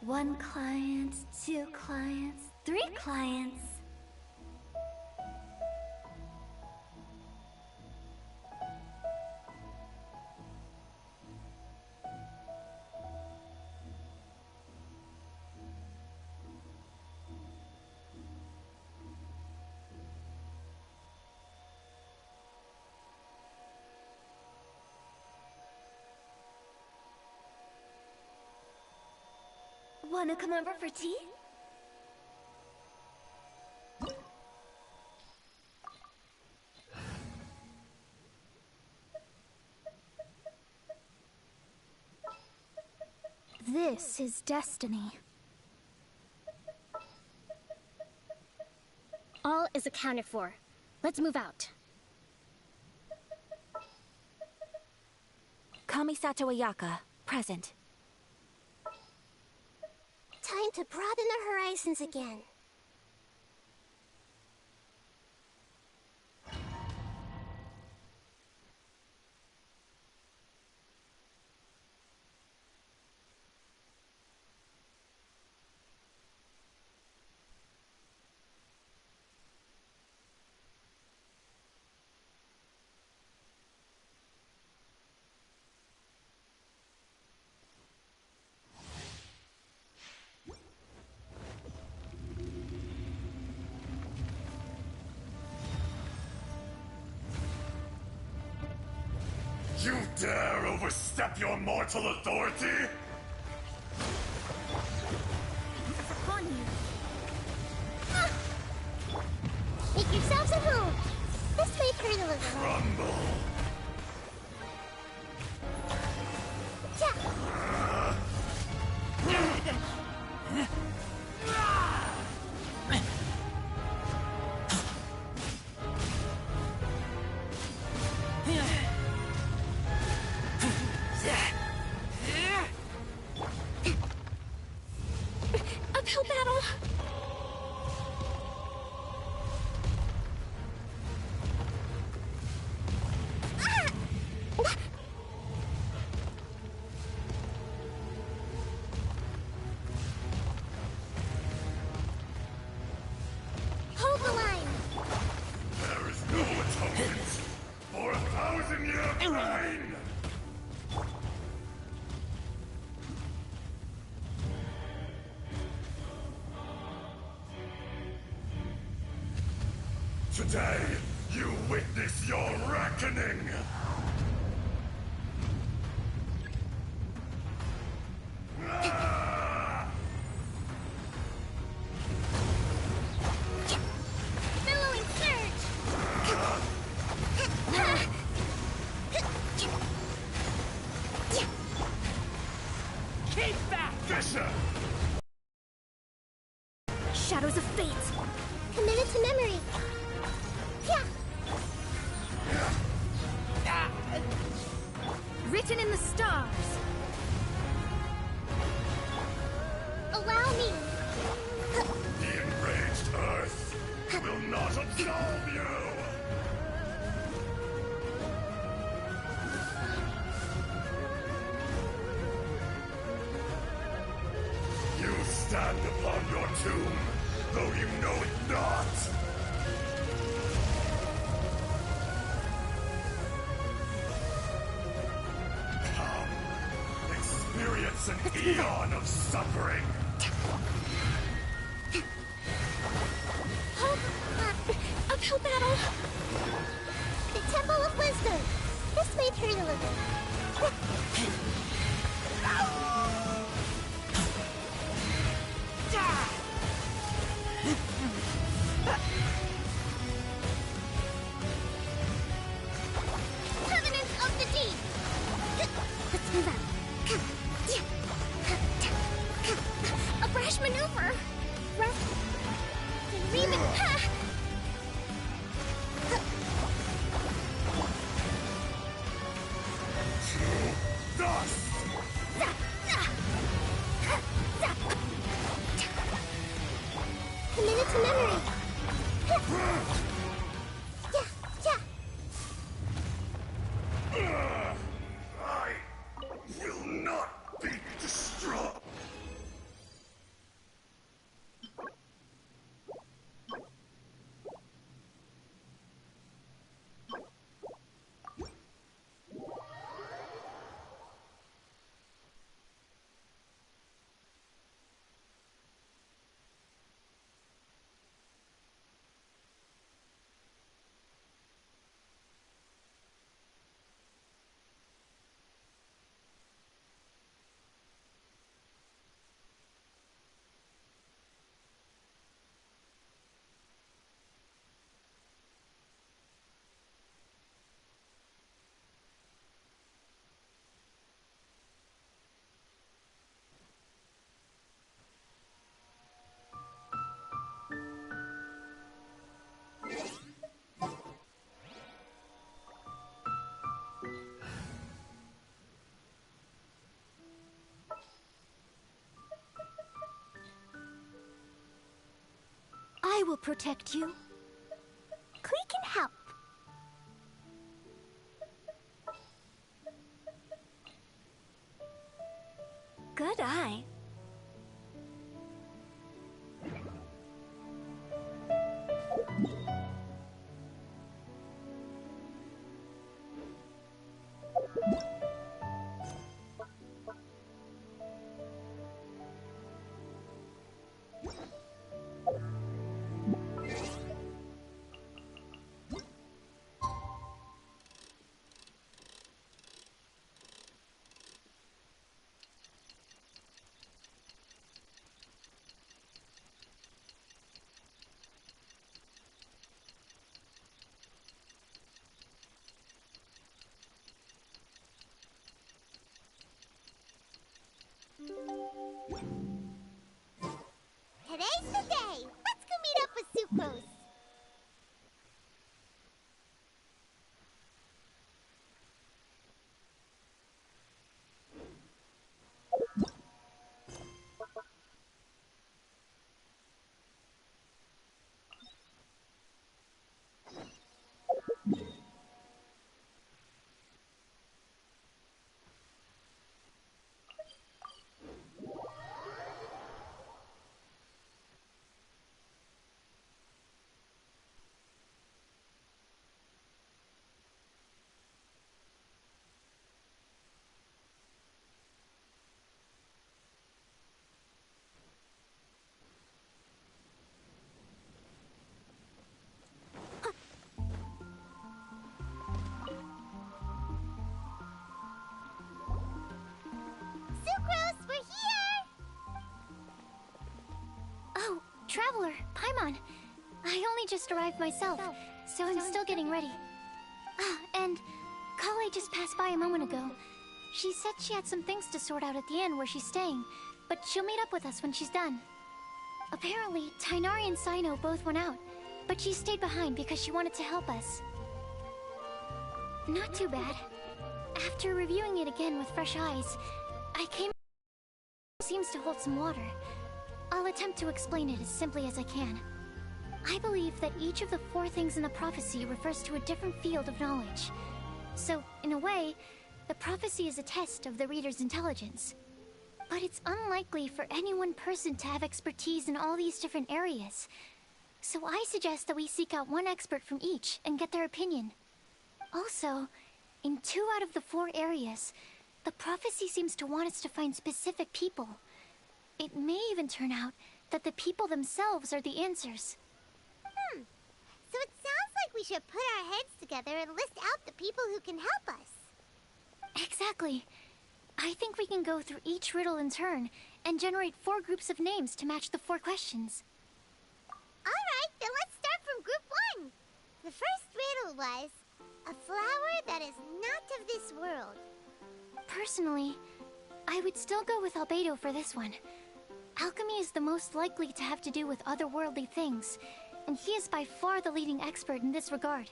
1 client, 2 clients, 3 clients. Wanna come over for tea? This is destiny. All is accounted for. Let's move out. Kamisato Ayaka, present. Time to broaden our horizons again. You dare overstep your mortal authority? Upon you. Make yourselves at home. This way, Turtle. Crumble. Uphill battle. Hold the line. There is no atonement for a 1,000-year reign! Today, you witness your reckoning! Billowing surge. Keep back, Fisher! Shadows of fate. Committed to memory. Written in the stars. Allow me. The enraged Earth will not absolve you! You stand upon your tomb, though you know it not! Come, experience an eon of suffering! Hold Uphill battle. the Temple of Wisdom. This way, Turtle. Covenant of the Deep. Let's move out. A brash maneuver. Thus! Committed to memory. I will not be destroyed! will protect you. Klee can help. Good eye. Today's the day! Let's go meet up with Sucrose! Sucrose, we're here! Oh, Traveler, Paimon. I only just arrived myself, so I'm still getting ready. Ah, and Kale just passed by a moment ago. She said she had some things to sort out at the inn where she's staying, but she'll meet up with us when she's done. Apparently, Tainari and Sino both went out, but she stayed behind because she wanted to help us. Not too bad. After reviewing it again with fresh eyes, I came... seems to hold some water. I'll attempt to explain it as simply as I can. I believe that each of the 4 things in the prophecy refers to a different field of knowledge. So, in a way, the prophecy is a test of the reader's intelligence. But it's unlikely for any one person to have expertise in all these different areas. So I suggest that we seek out one expert from each and get their opinion. Also, in 2 out of the 4 areas, the prophecy seems to want us to find specific people. It may even turn out that the people themselves are the answers. So it sounds like we should put our heads together and list out the people who can help us. Exactly. I think we can go through each riddle in turn and generate 4 groups of names to match the 4 questions. Alright, then let's start from group 1. The first riddle was, a flower that is not of this world. Personally, I would still go with Albedo for this one. Alchemy is the most likely to have to do with otherworldly things, and he is by far the leading expert in this regard.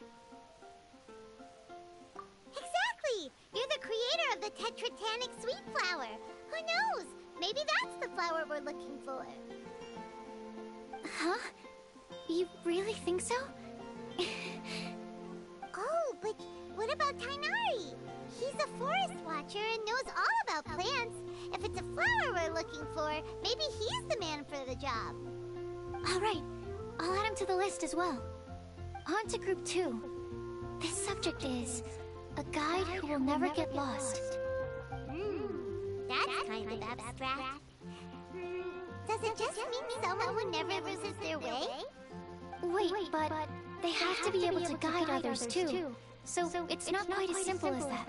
Exactly! You're the creator of the Tetratanic sweet flower. Who knows? Maybe that's the flower we're looking for. Huh? You really think so? Oh, but what about Tainari? He's a forest watcher and knows all about plants. If it's a flower we're looking for, maybe he's the man for the job. Alright, I'll add him to the list as well. On to group 2. This subject is a guide who will never get lost. That's kind of abstract. Does it just mean someone who never loses their way? Wait, but they have to be able to guide others too. So it's not quite as simple as that.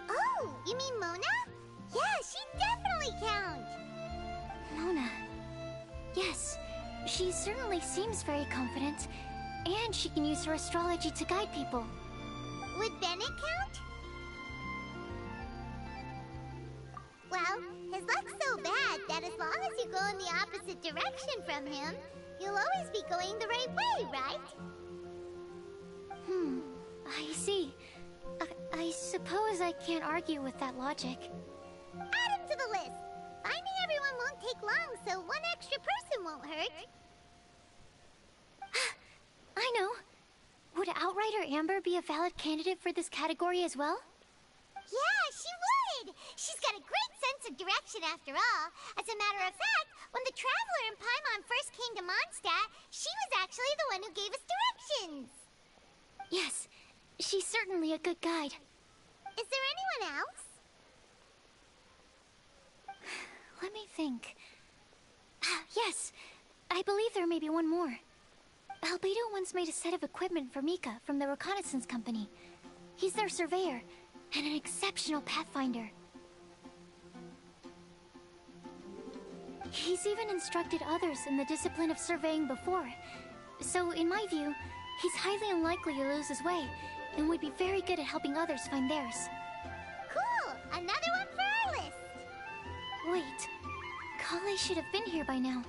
Oh, you mean Mona? Yeah, she definitely counts. Mona. Yes, she certainly seems very confident, and she can use her astrology to guide people. Would Bennett count? Well, his luck's so bad that as long as you go in the opposite direction from him, you'll always be going the right way, right? I see. I suppose I can't argue with that logic. Add him to the list. Finding everyone won't won't take long, so one extra person won't hurt. I know. Would Outrider Amber be a valid candidate for this category as well? Yeah, she would! She's got a great sense of direction after all. As a matter of fact, when the Traveler and Paimon first came to Mondstadt, she was actually the one who gave us directions. Yes, she's certainly a good guide. Is there anyone else? Let me think. Yes, I believe there may be one more. Albedo once made a set of equipment for Mika from the reconnaissance company. He's their surveyor, and an exceptional pathfinder. He's even instructed others in the discipline of surveying before. So, in my view, he's highly unlikely to lose his way, and would be very good at helping others find theirs. Cool! Another one for our list! Wait, Kale should have been here by now.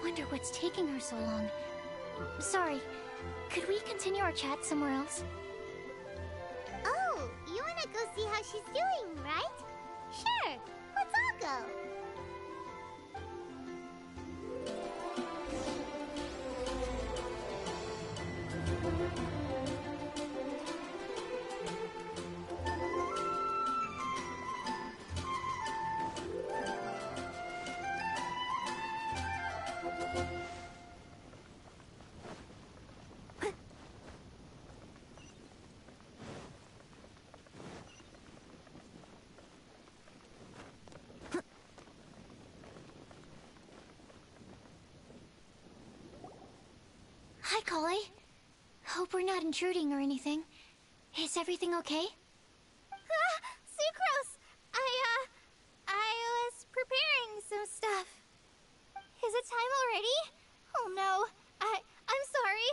Wonder what's taking her so long. Sorry, could we continue our chat somewhere else? Oh, you wanna go see how she's doing, right? Sure, let's all go. Hi, Kale. Hope we're not intruding or anything. Is everything okay? Sucrose! I was preparing some stuff. Is it time already? Oh no, I'm sorry.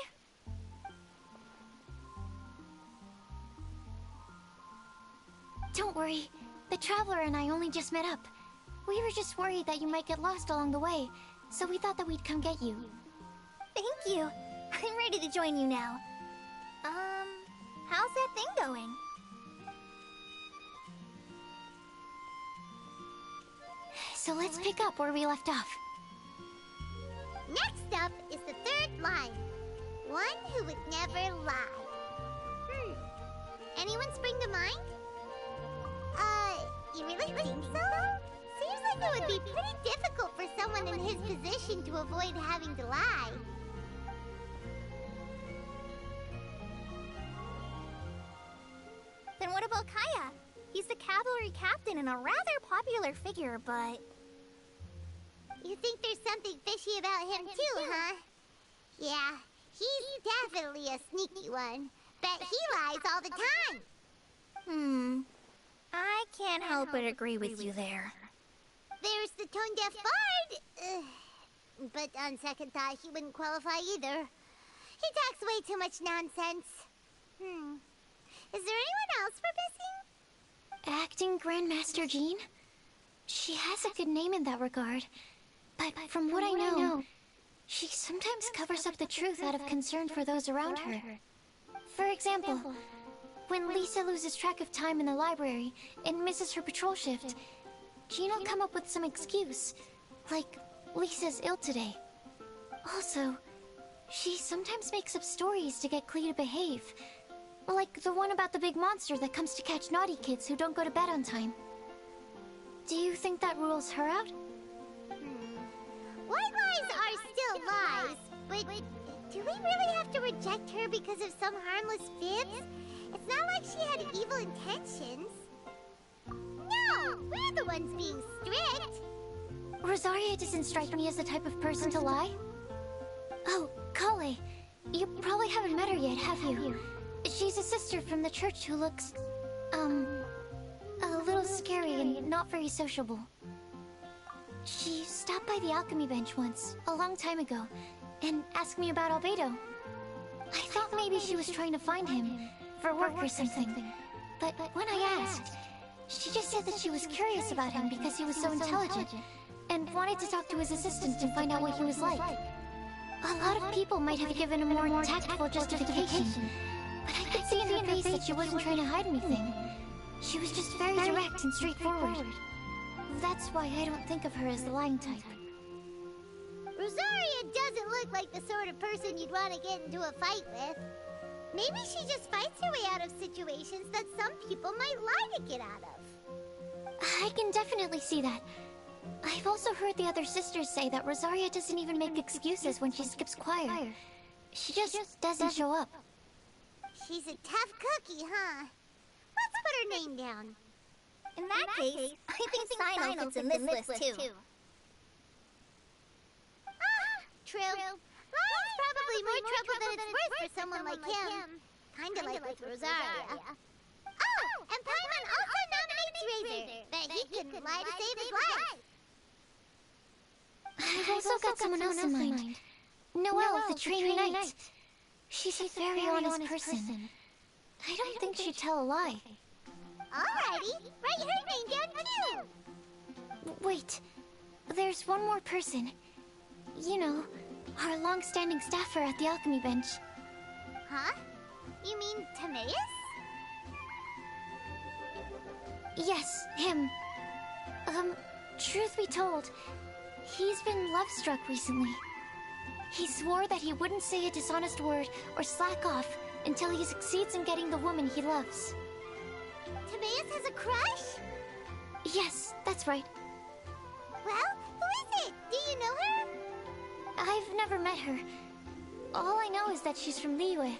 Don't worry. The Traveler and I only just met up. We were just worried that you might get lost along the way, so we thought that we'd come get you. Thank you. I'm ready to join you now. How's that thing going? So let's pick up where we left off. Next up is the third line. One who would never lie. Anyone spring to mind? You really think so? Seems like it would be pretty difficult for someone in his position to avoid having to lie. Then what about Kaya? He's the cavalry captain and a rather popular figure, but... You think there's something fishy about him too, huh? Yeah, he's definitely a sneaky one. Bet he lies all the time. I can't help but agree with you there. There's the tone-deaf bard. But on second thought, he wouldn't qualify either. He talks way too much nonsense. Is there anyone else we're missing? Acting Grandmaster Jean? She has a good name in that regard. But from what I know, she sometimes covers up the truth out of concern for those around her. For example, when Lisa loses track of time in the library and misses her patrol shift, Jean will come up with some excuse, like Lisa's ill today. Also, she sometimes makes up stories to get Klee to behave, like the one about the big monster that comes to catch naughty kids who don't go to bed on time. Do you think that rules her out? White lies are still lies, but do we really have to reject her because of some harmless fibs? It's not like she had evil intentions. No, we're the ones being strict. Rosaria doesn't strike me as the type of person to lie. Oh, Kale, you probably haven't met her yet, have you? She's a sister from the church who looks, a little scary and not very sociable. She stopped by the alchemy bench once, a long time ago, and asked me about Albedo. I thought maybe she was trying to find him, for work or something. But when I asked, she just said that she was curious about him because he was so intelligent, and wanted to talk to his assistant to find out what he was like. A lot of people might have given a more tactful justification, but I could see in her face that she wasn't trying to hide anything. She was just very direct and straightforward. That's why I don't think of her as the lying type. Rosaria doesn't look like the sort of person you'd want to get into a fight with. Maybe she just fights her way out of situations that some people might lie to get out of. I can definitely see that. I've also heard the other sisters say that Rosaria doesn't even make excuses when she skips choir. She just doesn't show up. She's a tough cookie, huh? Let's put her name down. In that case, I think Sino fits in this list too. Ah, true. Lion's probably more trouble than it's worth for someone like him. Kinda like with Rosaria. Oh, and Paimon also nominates Razor, but he couldn't lie to save his life. I've also got someone else in mind. Noelle, the trainee knight. She's a very honest person. I don't think she'd tell a lie. Alrighty, write her name down too. Wait, there's one more person. You know, our long-standing staffer at the alchemy bench. Huh? You mean Timaeus? Yes, him. Truth be told, he's been love-struck recently. He swore that he wouldn't say a dishonest word or slack off until he succeeds in getting the woman he loves. Timaeus has a crush? Yes, that's right. Well, who is it? Do you know her? I've never met her. All I know is that she's from Liyue.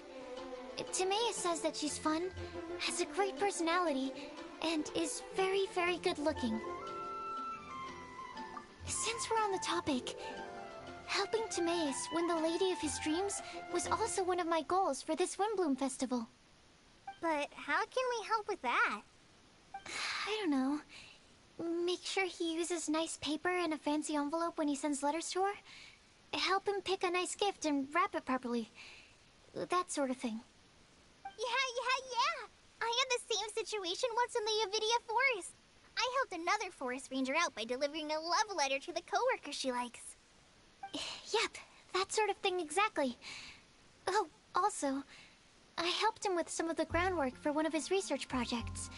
Timaeus says that she's fun, has a great personality, and is very, very good looking. Since we're on the topic, helping Timaeus win the lady of his dreams was also one of my goals for this Windblume festival. But how can we help with that? I don't know. Make sure he uses nice paper and a fancy envelope when he sends letters to her. Help him pick a nice gift and wrap it properly. That sort of thing. Yeah. I had the same situation once in the Avidia Forest. I helped another forest ranger out by delivering a love letter to the coworker she likes. Yep, that sort of thing exactly. Oh, also, I helped him with some of the groundwork for one of his research projects.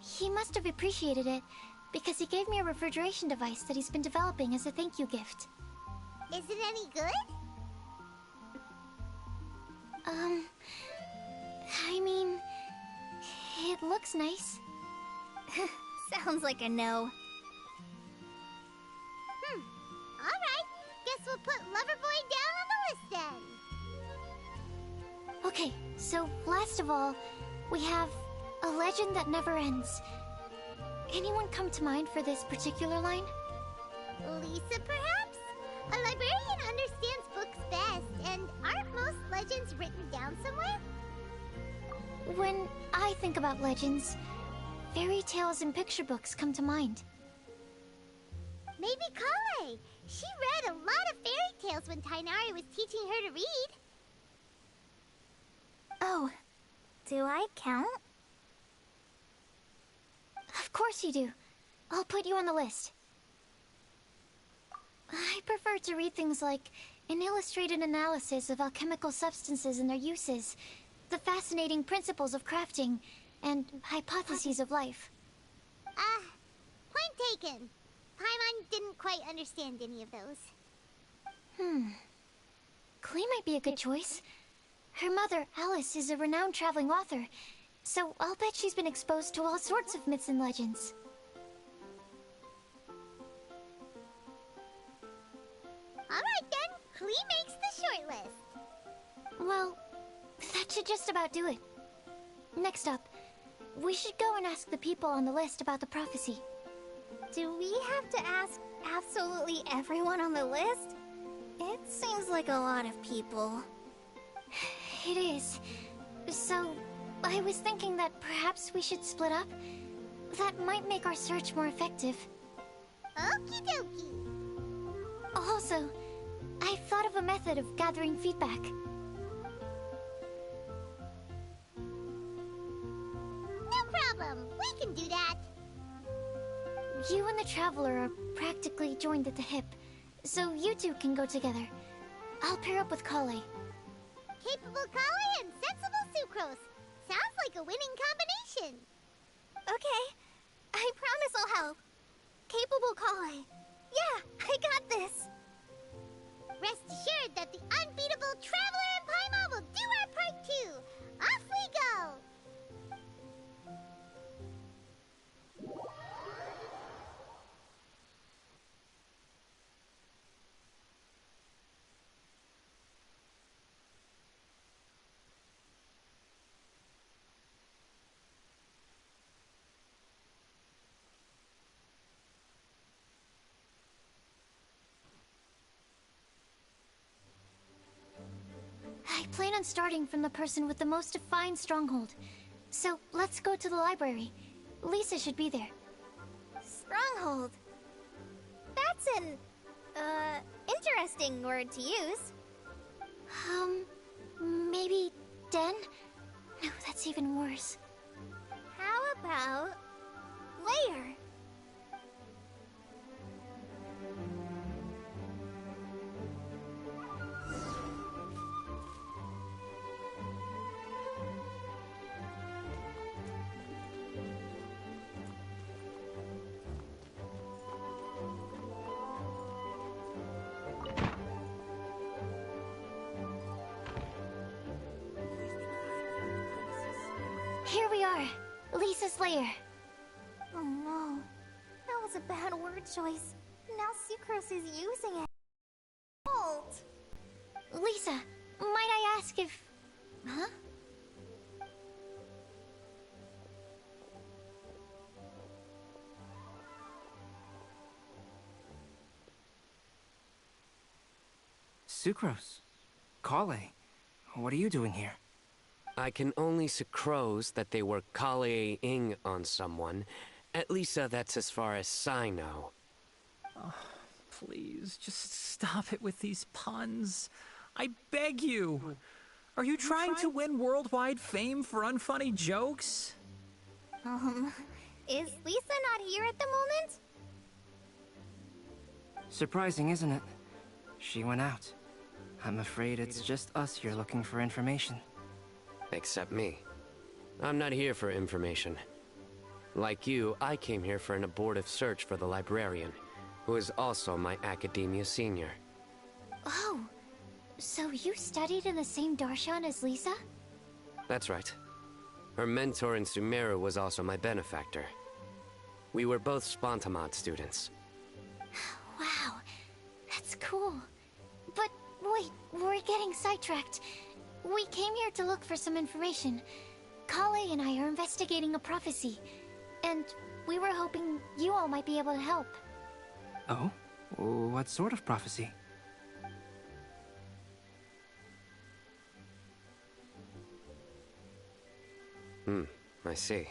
He must have appreciated it, because he gave me a refrigeration device that he's been developing as a thank you gift. Is it any good? I mean, it looks nice. Sounds like a no. Alright, guess we'll put Loverboy down on the list then. Okay, so last of all, we have a legend that never ends. Anyone come to mind for this particular line? Lisa, perhaps? A librarian understands books best, and aren't most legends written down somewhere? When I think about legends, fairy tales and picture books come to mind. Maybe Kale. She read a lot of fairy tales when Tainari was teaching her to read. Oh, Do I count? of course you do. I'll put you on the list. I prefer to read things like an illustrated analysis of alchemical substances and their uses, the fascinating principles of crafting, and hypotheses of life. Point taken. Paimon didn't quite understand any of those. Klee might be a good choice. Her mother, Alice, is a renowned traveling author, so I'll bet she's been exposed to all sorts of myths and legends. Alright then, Klee makes the short list. Well, that should just about do it. Next up, we should go and ask the people on the list about the prophecy. Do we have to ask absolutely everyone on the list? It seems like a lot of people. It is. So, I was thinking that perhaps we should split up. That might make our search more effective. Okie dokie. Also, I thought of a method of gathering feedback. No problem. We can do that. You and the Traveler are practically joined at the hip, so you two can go together. I'll pair up with Kale. Capable Kale and sensible Sucrose. Sounds like a winning combination. Okay. I promise I'll help. Capable plan on starting from the person with the most defined stronghold. So, let's go to the library. Lisa should be there. Stronghold. That's an, interesting word to use. Maybe den? No, that's even worse. How about layer? Here we are, Lisa's lair. Oh no, that was a bad word choice. Now Sucrose is using it. Fault. Lisa, might I ask if... Huh? Sucrose. Kale. What are you doing here? I can only sucrose that they were Kale-ing on someone. At least that's as far as I know. Oh, please, just stop it with these puns. I beg you. Are you trying to win worldwide fame for unfunny jokes? Is Lisa not here at the moment? Surprising, isn't it? She went out. I'm afraid it's just us here looking for information. Except me. I'm not here for information. Like you, I came here for an abortive search for the librarian, who is also my academia senior. Oh, so you studied in the same darshan as Lisa? That's right. Her mentor in Sumeru was also my benefactor. We were both Spontamod students. Wow, that's cool. But wait, we're getting sidetracked. We came here to look for some information. Kale and I are investigating a prophecy, and we were hoping you all might be able to help. Oh? What sort of prophecy? I see.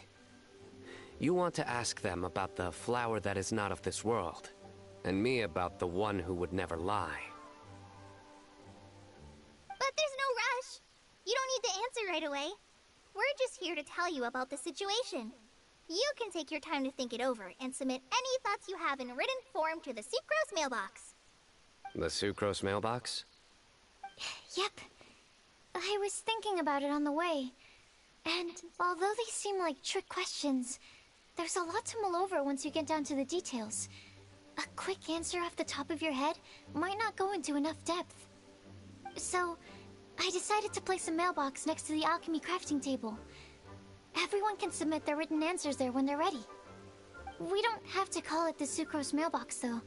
You want to ask them about the flower that is not of this world, and me about the one who would never lie. But there's no rush. You don't need to answer right away. We're just here to tell you about the situation. You can take your time to think it over and submit any thoughts you have in written form to the Sucrose mailbox. The Sucrose mailbox? Yep. I was thinking about it on the way. And although they seem like trick questions, there's a lot to mull over once you get down to the details. A quick answer off the top of your head might not go into enough depth. So, I decided to place a mailbox next to the alchemy crafting table. Everyone can submit their written answers there when they're ready. We don't have to call it the Sucrose mailbox, though.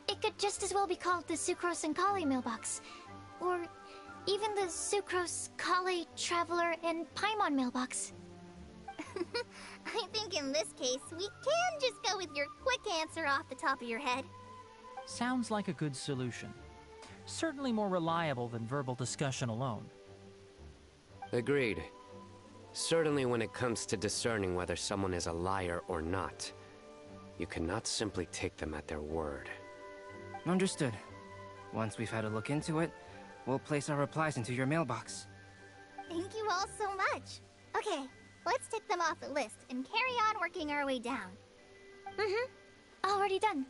It could just as well be called the Sucrose and Kale mailbox. Or even the Sucrose, Kale, Traveler, and Paimon mailbox. I think in this case, we can just go with your quick answer off the top of your head. Sounds like a good solution. Certainly more reliable than verbal discussion alone. Agreed. Certainly when it comes to discerning whether someone is a liar or not, you cannot simply take them at their word. Understood. Once we've had a look into it, we'll place our replies into your mailbox. Thank you all so much. Okay, let's tick them off the list and carry on working our way down. Already done.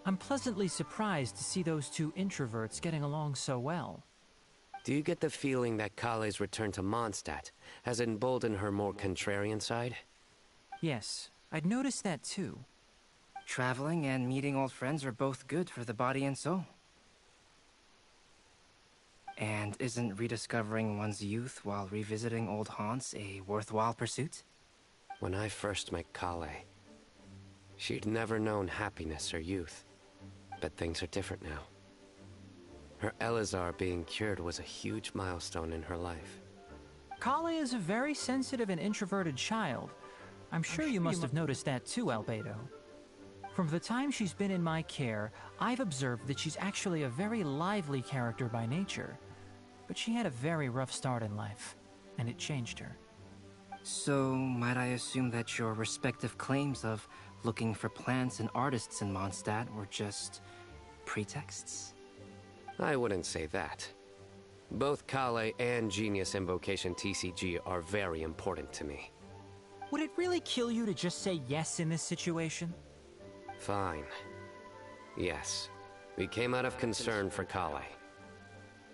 I'm pleasantly surprised to see those two introverts getting along so well. Do you get the feeling that Kale's return to Mondstadt has emboldened her more contrarian side? Yes, I'd noticed that too. Traveling and meeting old friends are both good for the body and soul. And isn't rediscovering one's youth while revisiting old haunts a worthwhile pursuit? When I first met Kale, she'd never known happiness or youth. But things are different now. Her Elazar being cured was a huge milestone in her life. Kale is a very sensitive and introverted child. I'm sure you must have noticed that too, Albedo. From the time she's been in my care, I've observed that she's actually a very lively character by nature. But she had a very rough start in life, and it changed her. So, might I assume that your respective claims of looking for plants and artists in Mondstadt were just pretexts? I wouldn't say that. Both Kale and Genius Invocation TCG are very important to me. Would it really kill you to just say yes in this situation? Fine. Yes. We came out of concern for Kale.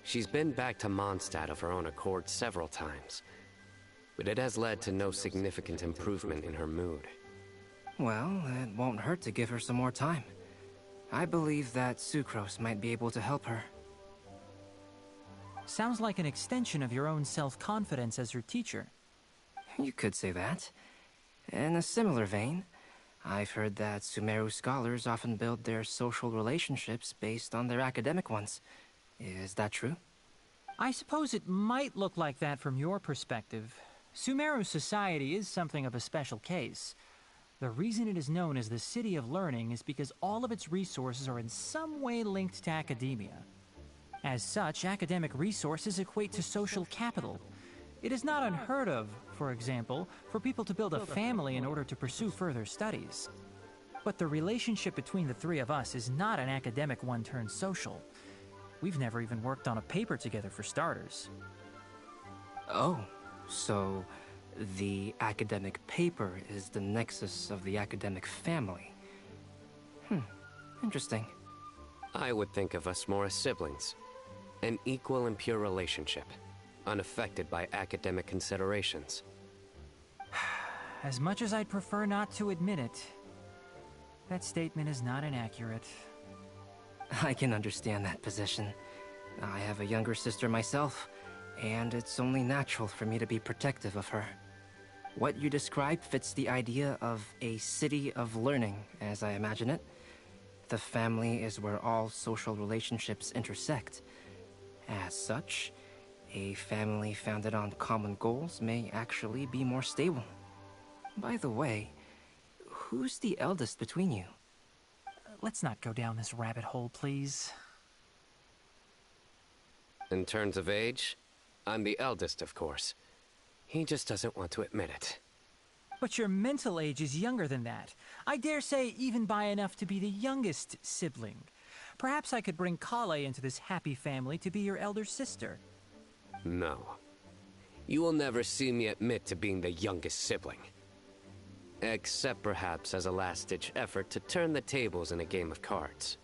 She's been back to Mondstadt of her own accord several times, but it has led to no significant improvement in her mood. Well, it won't hurt to give her some more time. I believe that Sucrose might be able to help her. Sounds like an extension of your own self-confidence as her teacher. You could say that. In a similar vein, I've heard that Sumeru scholars often build their social relationships based on their academic ones. Is that true? I suppose it might look like that from your perspective. Sumeru society is something of a special case. The reason it is known as the City of Learning is because all of its resources are in some way linked to academia. As such, academic resources equate to social capital. It is not unheard of, for example, for people to build a family in order to pursue further studies. But the relationship between the three of us is not an academic one turned social. We've never even worked on a paper together for starters. Oh, so the academic paper is the nexus of the academic family. Interesting. I would think of us more as siblings. An equal and pure relationship, unaffected by academic considerations. As much as I'd prefer not to admit it, that statement is not inaccurate. I can understand that position. I have a younger sister myself, and it's only natural for me to be protective of her. What you describe fits the idea of a city of learning, as I imagine it. The family is where all social relationships intersect. As such, a family founded on common goals may actually be more stable. By the way, who's the eldest between you? Let's not go down this rabbit hole, please. In terms of age, I'm the eldest, of course. He just doesn't want to admit it. But your mental age is younger than that. I dare say even by enough to be the youngest sibling. Perhaps I could bring Kale into this happy family to be your elder sister. No. You will never see me admit to being the youngest sibling. Except perhaps as a last-ditch effort to turn the tables in a game of cards.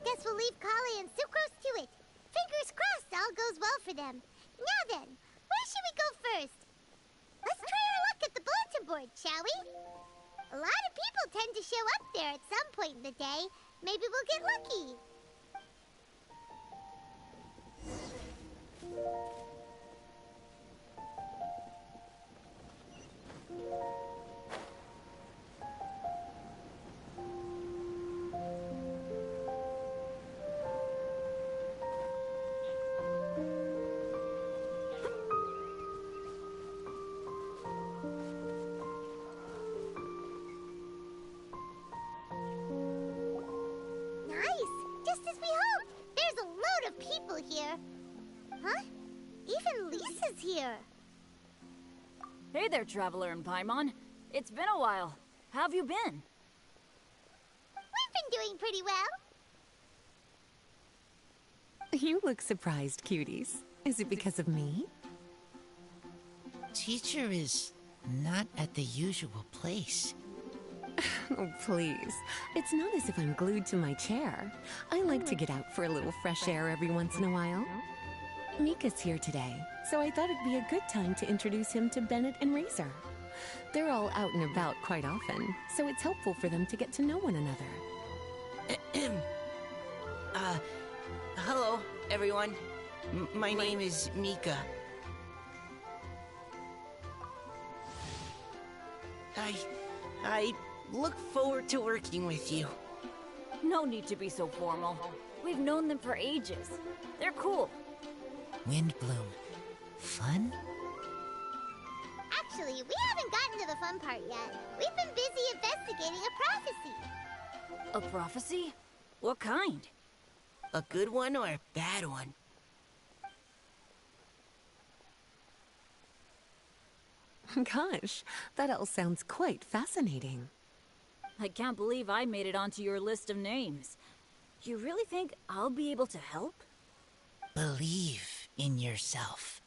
Guess we'll leave Kale and Sucrose to it. Fingers crossed all goes well for them. Now then, where should we go first? Let's try our luck at the bulletin board, shall we? A lot of people tend to show up there at some point in the day. Maybe we'll get lucky. Here. Huh? Even Lisa's here. Hey there, Traveler and Paimon. It's been a while. How have you been? We've been doing pretty well. You look surprised, cuties. Is it because of me? teacher is not at the usual place. Oh, please. It's not as if I'm glued to my chair. I like to get out for a little fresh air every once in a while. Mika's here today, so I thought it'd be a good time to introduce him to Bennett and Razor. They're all out and about quite often, so it's helpful for them to get to know one another. Hello, everyone. My name is Mika. I look forward to working with you. No need to be so formal. We've known them for ages. They're cool. Windblume. Fun? Actually, we haven't gotten to the fun part yet. We've been busy investigating a prophecy. A prophecy? What kind? A good one or a bad one? Gosh, that all sounds quite fascinating. I can't believe I made it onto your list of names. You really think I'll be able to help? Believe in yourself.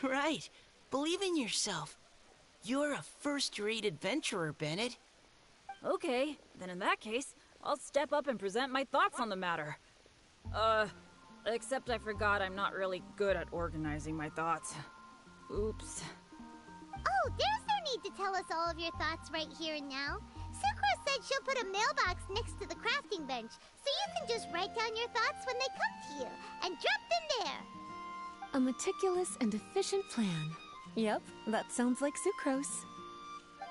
Right. Believe in yourself. You're a first-rate adventurer, Bennett. Okay, then in that case, I'll step up and present my thoughts on the matter. Except I forgot I'm not really good at organizing my thoughts. Oops. Oh, there's no need to tell us all of your thoughts right here and now. Sucrose said she'll put a mailbox next to the crafting bench, so you can just write down your thoughts when they come to you, and drop them there. A meticulous and efficient plan. Yep, that sounds like Sucrose.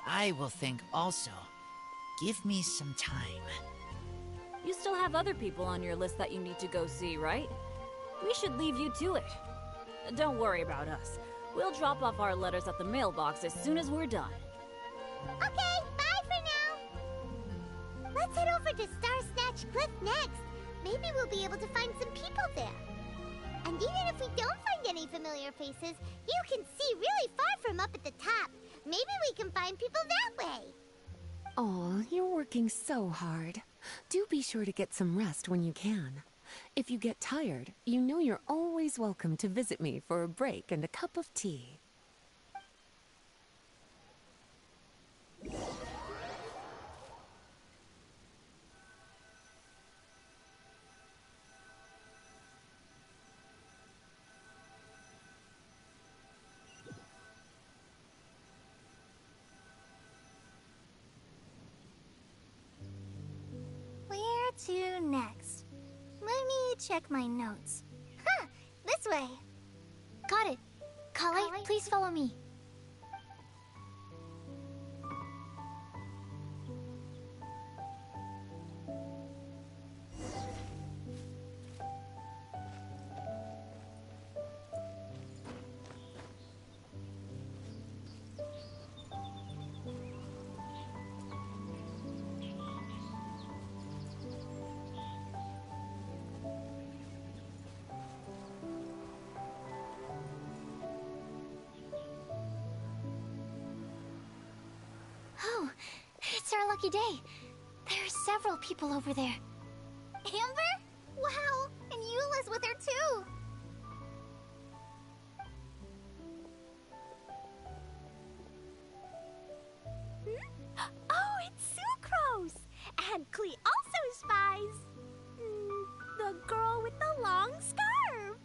I will think also. Give me some time. You still have other people on your list that you need to go see, right? We should leave you to it. Don't worry about us. We'll drop off our letters at the mailbox as soon as we're done. Okay, bye for now. Let's head over to Star Snatch Cliff next. Maybe we'll be able to find some people there. And even if we don't find any familiar faces, you can see really far from up at the top. Maybe we can find people that way. Aw, you're working so hard. Do be sure to get some rest when you can. If you get tired, you know you're always welcome to visit me for a break and a cup of tea. Where to next? Let me check my notes. Huh, this way. Got it. Kale, please follow me. Oh, it's our lucky day. There are several people over there. Amber? Wow, and Eula's with her too. Oh, it's Sucrose! And Klee also spies. The girl with the long scarf.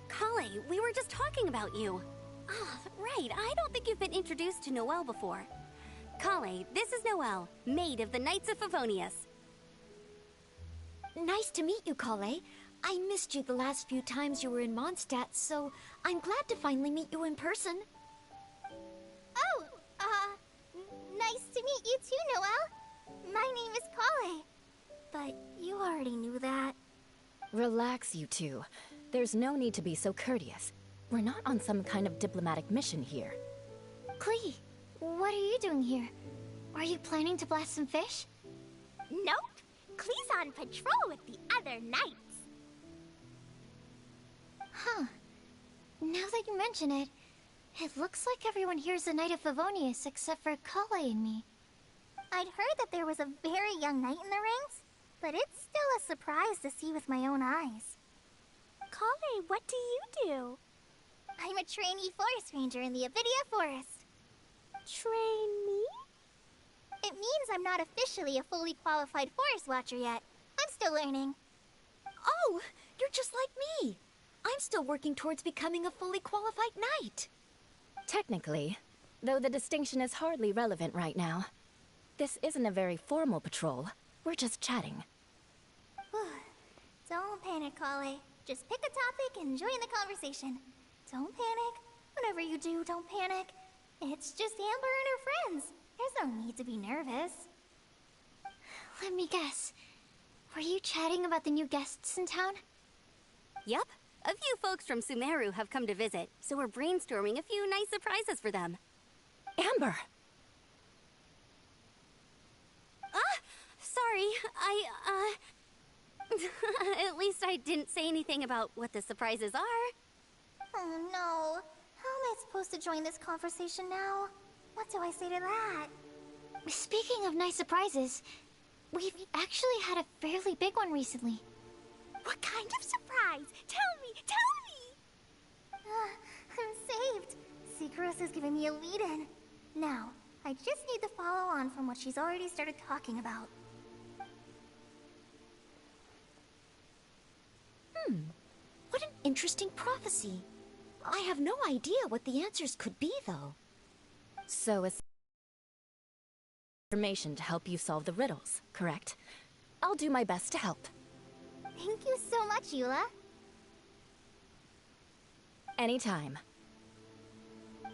Kale, we were just talking about you. Ah, right, I don't think you've been introduced to Noelle before. Kale, this is Noelle, maid of the Knights of Favonius. Nice to meet you, Kale. I missed you the last few times you were in Mondstadt, so I'm glad to finally meet you in person. Oh, nice to meet you too, Noelle. My name is Kale. But you already knew that. Relax, you two. There's no need to be so courteous. We're not on some kind of diplomatic mission here. Klee, what are you doing here? Are you planning to blast some fish? Nope. Klee's on patrol with the other knights. Huh. Now that you mention it, it looks like everyone here is a Knight of Favonius except for Kale and me. I'd heard that there was a very young knight in the ranks, but it's still a surprise to see with my own eyes. Kale, what do you do? I'm a trainee forest ranger in the Avidia Forest. Trainee? It means I'm not officially a fully qualified forest watcher yet. I'm still learning. Oh, you're just like me. I'm still working towards becoming a fully qualified knight. Technically, though the distinction is hardly relevant right now. This isn't a very formal patrol. We're just chatting. Don't panic, Kale. Just pick a topic and join the conversation. Don't panic. Whatever you do, don't panic. It's just Amber and her friends. There's no need to be nervous. Let me guess. Were you chatting about the new guests in town? Yep. A few folks from Sumeru have come to visit, so we're brainstorming a few nice surprises for them. Amber! Sorry, At least I didn't say anything about what the surprises are. Oh no. How am I supposed to join this conversation now? What do I say to that? Speaking of nice surprises, we've actually had a fairly big one recently. What kind of surprise? Tell me! I'm saved. Secros is giving me a lead-in. Now, I just need to follow on from what she's already started talking about. What an interesting prophecy. I have no idea what the answers could be, though. So it's information to help you solve the riddles, correct? I'll do my best to help. Thank you so much, Eula. Anytime.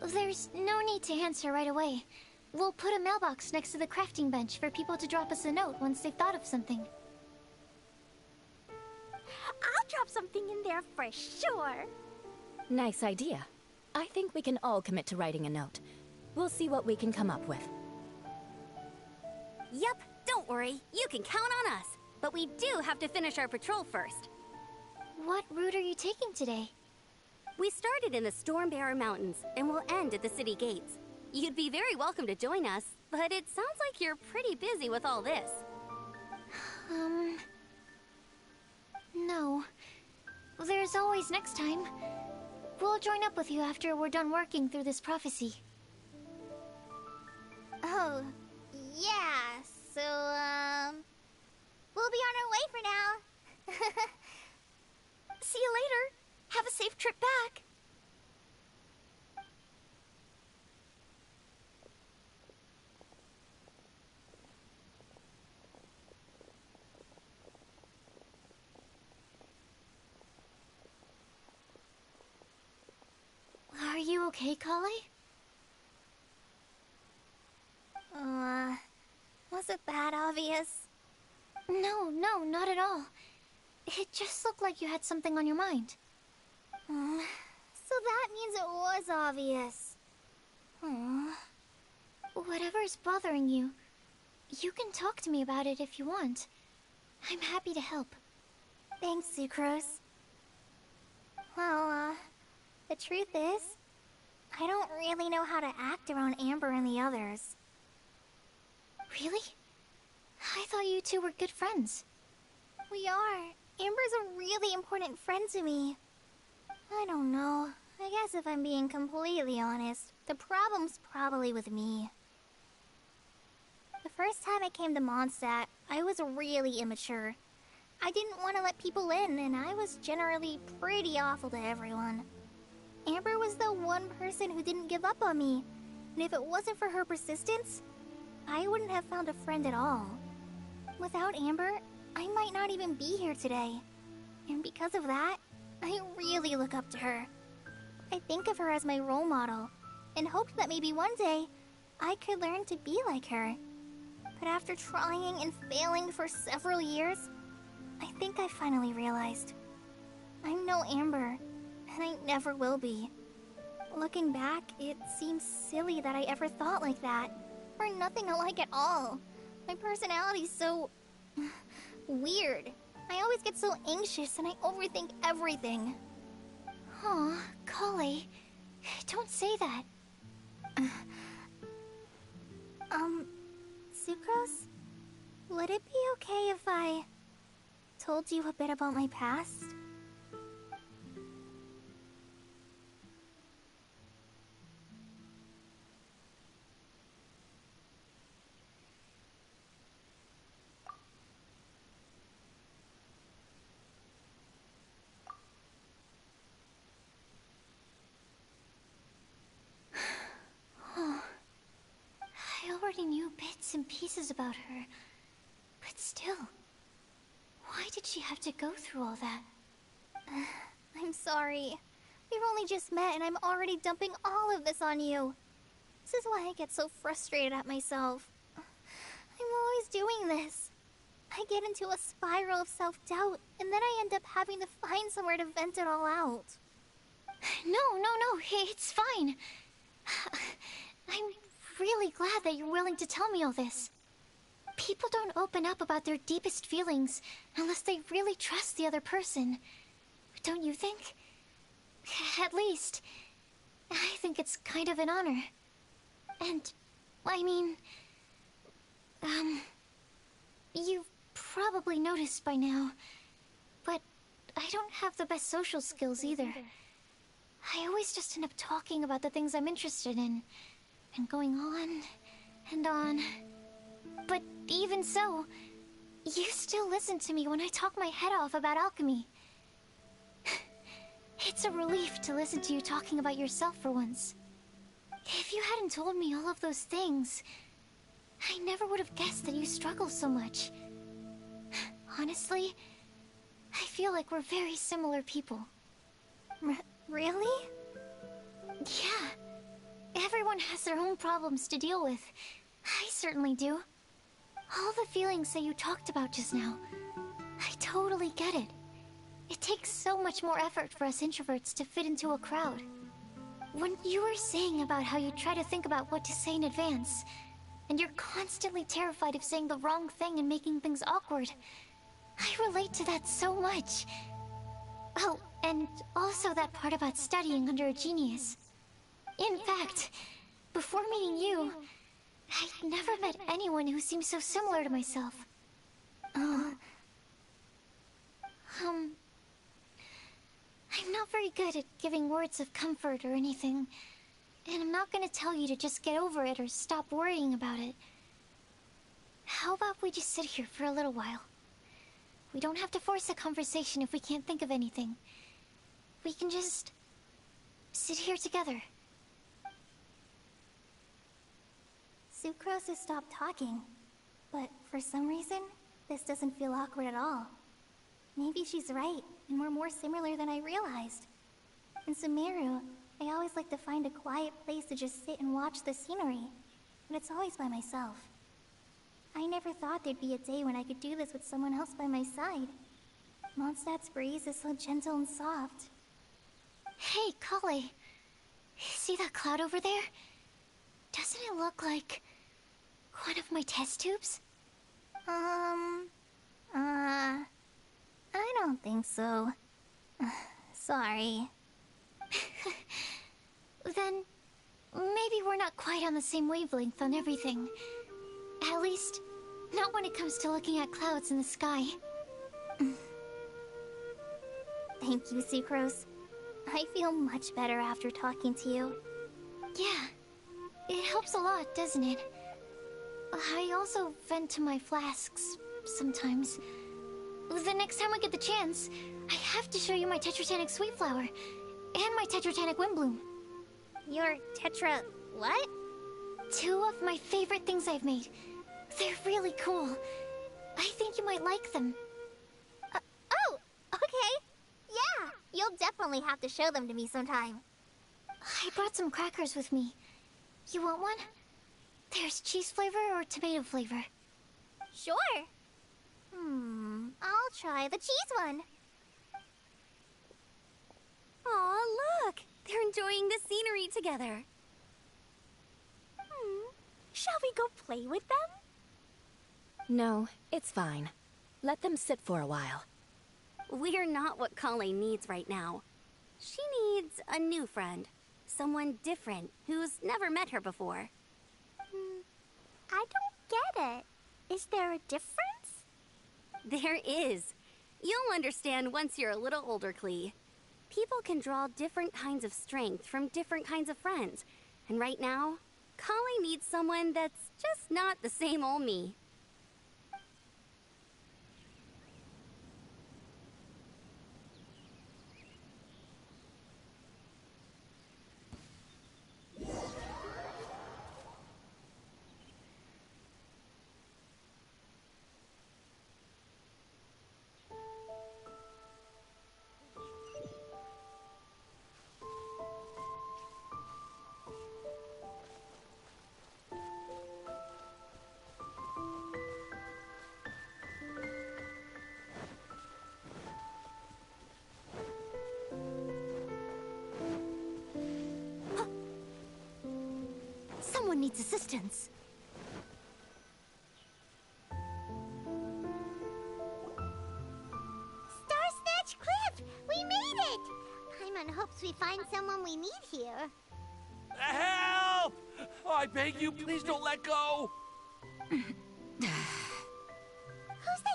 There's no need to answer right away. We'll put a mailbox next to the crafting bench for people to drop us a note once they've thought of something. I'll drop something in there for sure. Nice idea. I think we can all commit to writing a note. We'll see what we can come up with. Yep, don't worry. You can count on us. But we do have to finish our patrol first. What route are you taking today? We started in the Stormbearer Mountains, and we'll end at the city gates. You'd be very welcome to join us, but it sounds like you're pretty busy with all this. No. There's always next time. We'll join up with you after we're done working through this prophecy. Oh, yeah, so, we'll be on our way for now. See you later. Have a safe trip back. Are you okay, Kale? Was it that obvious? No, not at all. It just looked like you had something on your mind. So that means it was obvious. Whatever's bothering you, you can talk to me about it if you want. I'm happy to help. Thanks, Sucrose. Well, the truth is, I don't really know how to act around Amber and the others. Really? I thought you two were good friends. We are. Amber's a really important friend to me. I don't know. I guess if I'm being completely honest, the problem's probably with me. The first time I came to Mondstadt, I was really immature. I didn't want to let people in, and I was generally pretty awful to everyone. Amber was the one person who didn't give up on me, and if it wasn't for her persistence, I wouldn't have found a friend at all. Without Amber, I might not even be here today. And because of that, I really look up to her. I think of her as my role model, and hoped that maybe one day, I could learn to be like her. But after trying and failing for several years, I think I finally realized. I'm no Amber, and I never will be. Looking back, it seems silly that I ever thought like that. We're nothing alike at all. My personality's so... weird. I always get so anxious and I overthink everything. Aw, Kale. Don't say that. Sucrose? Would it be okay if I told you a bit about my past? already knew bits and pieces about her. But still, why did she have to go through all that? I'm sorry. We've only just met and I'm already dumping all of this on you. This is why I get so frustrated at myself. I'm always doing this. I get into a spiral of self-doubt, and then I end up having to find somewhere to vent it all out. No, it's fine. I'm really glad that you're willing to tell me all this. People don't open up about their deepest feelings unless they really trust the other person. Don't you think? At least, I think it's kind of an honor. And, I mean, you've probably noticed by now, but I don't have the best social skills either. I always just end up talking about the things I'm interested in, and going on and on. But even so, you still listen to me when I talk my head off about alchemy. It's a relief to listen to you talking about yourself for once. If you hadn't told me all of those things, I never would have guessed that you struggle so much. Honestly, I feel like we're very similar people. Really? Yeah. Everyone has their own problems to deal with. I certainly do. All the feelings that you talked about just now, I totally get it. It takes so much more effort for us introverts to fit into a crowd. When you were saying about how you try to think about what to say in advance, and you're constantly terrified of saying the wrong thing and making things awkward, I relate to that so much. Oh, and also that part about studying under a genius. In fact, before meeting you, I'd never met anyone who seemed so similar to myself. I'm not very good at giving words of comfort or anything, and I'm not gonna tell you to just get over it or stop worrying about it. How about we just sit here for a little while? We don't have to force a conversation if we can't think of anything. We can just sit here together. Sucrose has stopped talking, but for some reason, this doesn't feel awkward at all. Maybe she's right, and we're more similar than I realized. In Sumeru, I always like to find a quiet place to just sit and watch the scenery, but it's always by myself. I never thought there'd be a day when I could do this with someone else by my side. Mondstadt's breeze is so gentle and soft. Hey, Kale. See that cloud over there? Doesn't it look like one of my test tubes? I don't think so. Sorry. Then, maybe we're not quite on the same wavelength on everything. At least, not when it comes to looking at clouds in the sky. Thank you, Sucrose. I feel much better after talking to you. Yeah, it helps a lot, doesn't it? I also vent to my flasks sometimes. The next time I get the chance, I have to show you my Tetratanic Sweet Flower and my Tetratanic Windblume. Your Tetra... what? Two of my favorite things I've made. They're really cool. I think you might like them. Oh, okay. Yeah, you'll definitely have to show them to me sometime. I brought some crackers with me. You want one? There's cheese flavor or tomato flavor. Sure. I'll try the cheese one. Aw, look! They're enjoying the scenery together. Shall we go play with them? No, it's fine. Let them sit for a while. We're not what Kale needs right now. She needs a new friend. Someone different, who's never met her before. I don't get it. Is there a difference? There is. You'll understand once you're a little older, Klee. People can draw different kinds of strength from different kinds of friends. And right now, Kale needs someone that's just not the same old me. Everyone needs assistance. Star Snatch Cliff! We made it! Paimon hopes we find someone we need here. Help! Oh, I beg you, please don't let go! Who's that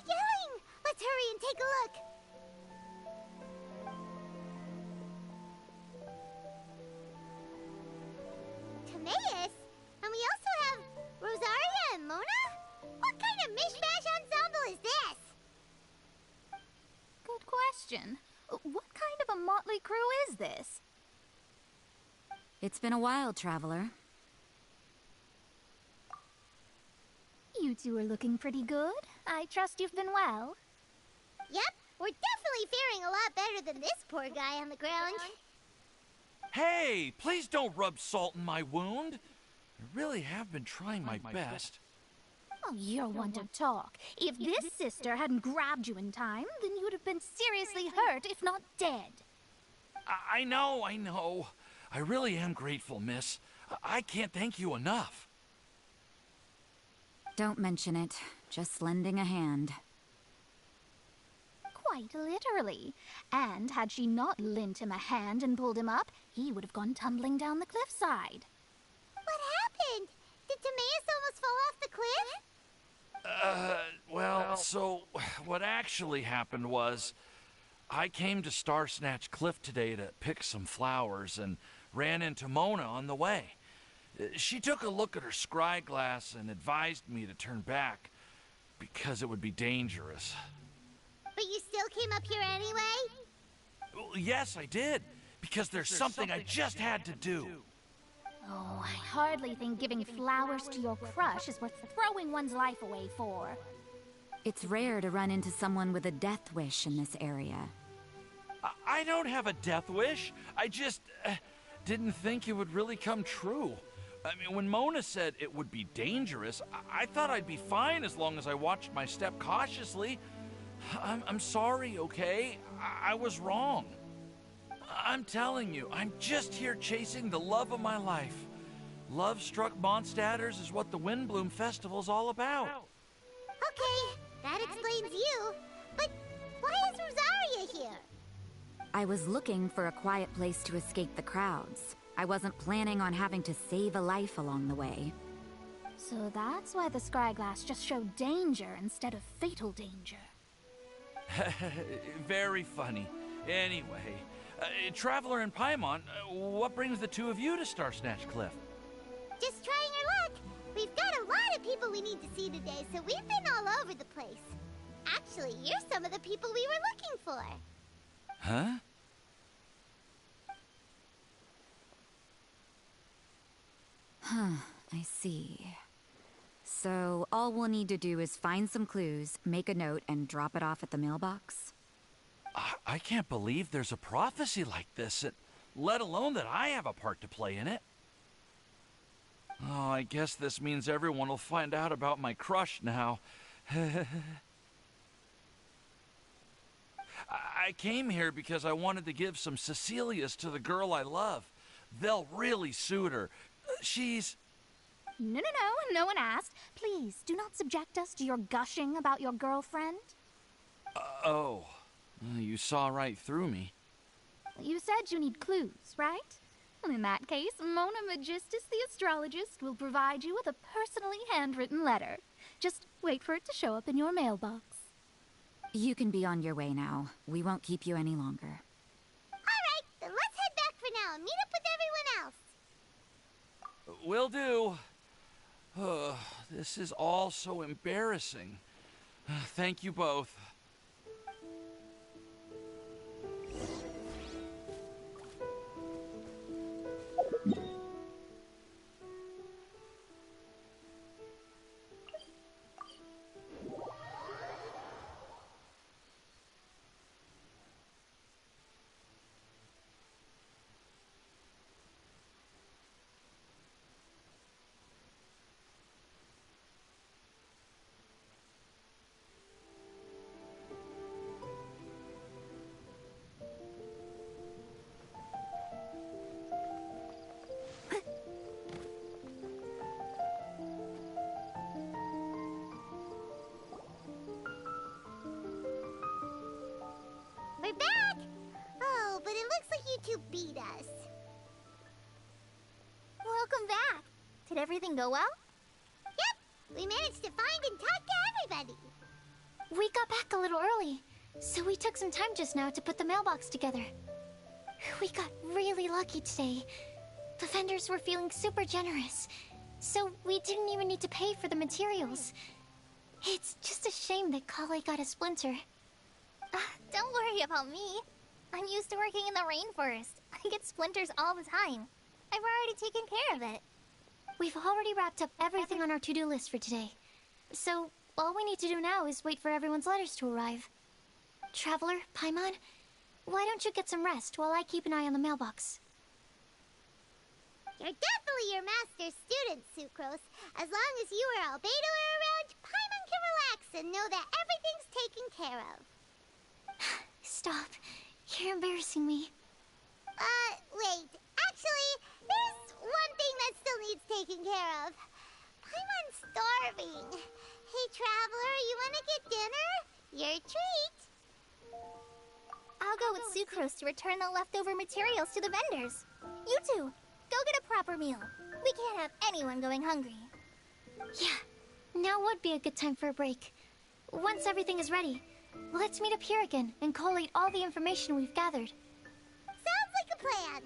yelling? Let's hurry and take a look. Timaeus? And we also have Rosaria and Mona? What kind of mishmash ensemble is this? Good question. What kind of a motley crew is this? It's been a while, Traveler. You two are looking pretty good. I trust you've been well. Yep, we're definitely faring a lot better than this poor guy on the ground. Hey, please don't rub salt in my wound. I really have been trying my best. Oh, you're one to talk. If this sister hadn't grabbed you in time, then you'd have been seriously hurt, if not dead. I know. I really am grateful, miss. I can't thank you enough. Don't mention it. Just lending a hand. Quite literally. And had she not lent him a hand and pulled him up, he would have gone tumbling down the cliffside. What happened? Did Timaeus almost fall off the cliff? Well, so what actually happened was I came to Star Snatch Cliff today to pick some flowers and ran into Mona on the way. She took a look at her scry glass and advised me to turn back because it would be dangerous. But you still came up here anyway? Well, yes, I did, because there's something I just had to do. Oh, I hardly think giving flowers to your crush is worth throwing one's life away for. It's rare to run into someone with a death wish in this area. I don't have a death wish. I just didn't think it would really come true. I mean, when Mona said it would be dangerous, I thought I'd be fine as long as I watched my step cautiously. I'm sorry, okay? I was wrong. I'm telling you, I'm just here chasing the love of my life. Love-struck Mondstadters is what the Windblume Festival's all about. Okay, that explains you. But why is Rosaria here? I was looking for a quiet place to escape the crowds. I wasn't planning on having to save a life along the way. So that's why the scryglass just showed danger instead of fatal danger. Very funny. Anyway, Traveler and Paimon, what brings the two of you to Star Snatch Cliff? Just trying our luck. We've got a lot of people we need to see today, so we've been all over the place. Actually, you're some of the people we were looking for. Huh? I see. So, all we'll need to do is find some clues, make a note, and drop it off at the mailbox? I can't believe there's a prophecy like this, let alone that I have a part to play in it. Oh, I guess this means everyone will find out about my crush now. I came here because I wanted to give some Cecilias to the girl I love. They'll really suit her. She's... No one asked. Please, do not subject us to your gushing about your girlfriend. Oh, you saw right through me. You said you need clues, right? Well, in that case, Mona Magistus the astrologist will provide you with a personally handwritten letter. Just wait for it to show up in your mailbox. You can be on your way now. We won't keep you any longer. Alright, then let's head back for now and meet up with everyone else. Will do. This is all so embarrassing. Thank you both. everything go well? Yep, we managed to find and talk to everybody. We got back a little early, so we took some time just now to put the mailbox together. We got really lucky today. The vendors were feeling super generous, so we didn't even need to pay for the materials. It's just a shame that Kale got a splinter. Don't worry about me. I'm used to working in the rainforest. I get splinters all the time. I've already taken care of it. We've already wrapped up everything on our to-do list for today. So, all we need to do now is wait for everyone's letters to arrive. Traveler, Paimon, why don't you get some rest while I keep an eye on the mailbox? You're definitely your master's student, Sucrose. As long as you or Albedo are around, Paimon can relax and know that everything's taken care of. Stop. You're embarrassing me. Wait. Actually, there's one thing that still needs taken care of. Paimon's starving. Hey, Traveler, you wanna get dinner? Your treat. I'll go with Sucrose to return the leftover materials to the vendors. You two, go get a proper meal. We can't have anyone going hungry. Yeah, now would be a good time for a break. Once everything is ready, let's meet up here again and collate all the information we've gathered. Sounds like a plan.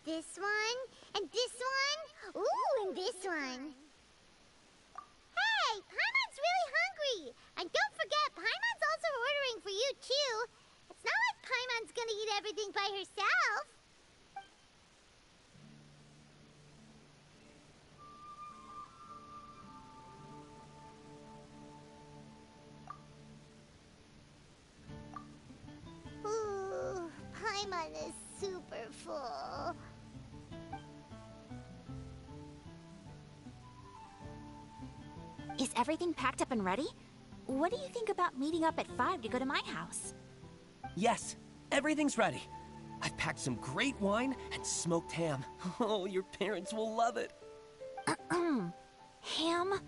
This one, and this one, ooh, and this one. Hey, Paimon's really hungry. And don't forget, Paimon's also ordering for you, too. It's not like Paimon's gonna eat everything by herself. Ooh, Paimon is super full. Is everything packed up and ready? What do you think about meeting up at 5 to go to my house? Yes, everything's ready. I've packed some great wine and smoked ham. Oh, your parents will love it. Ham?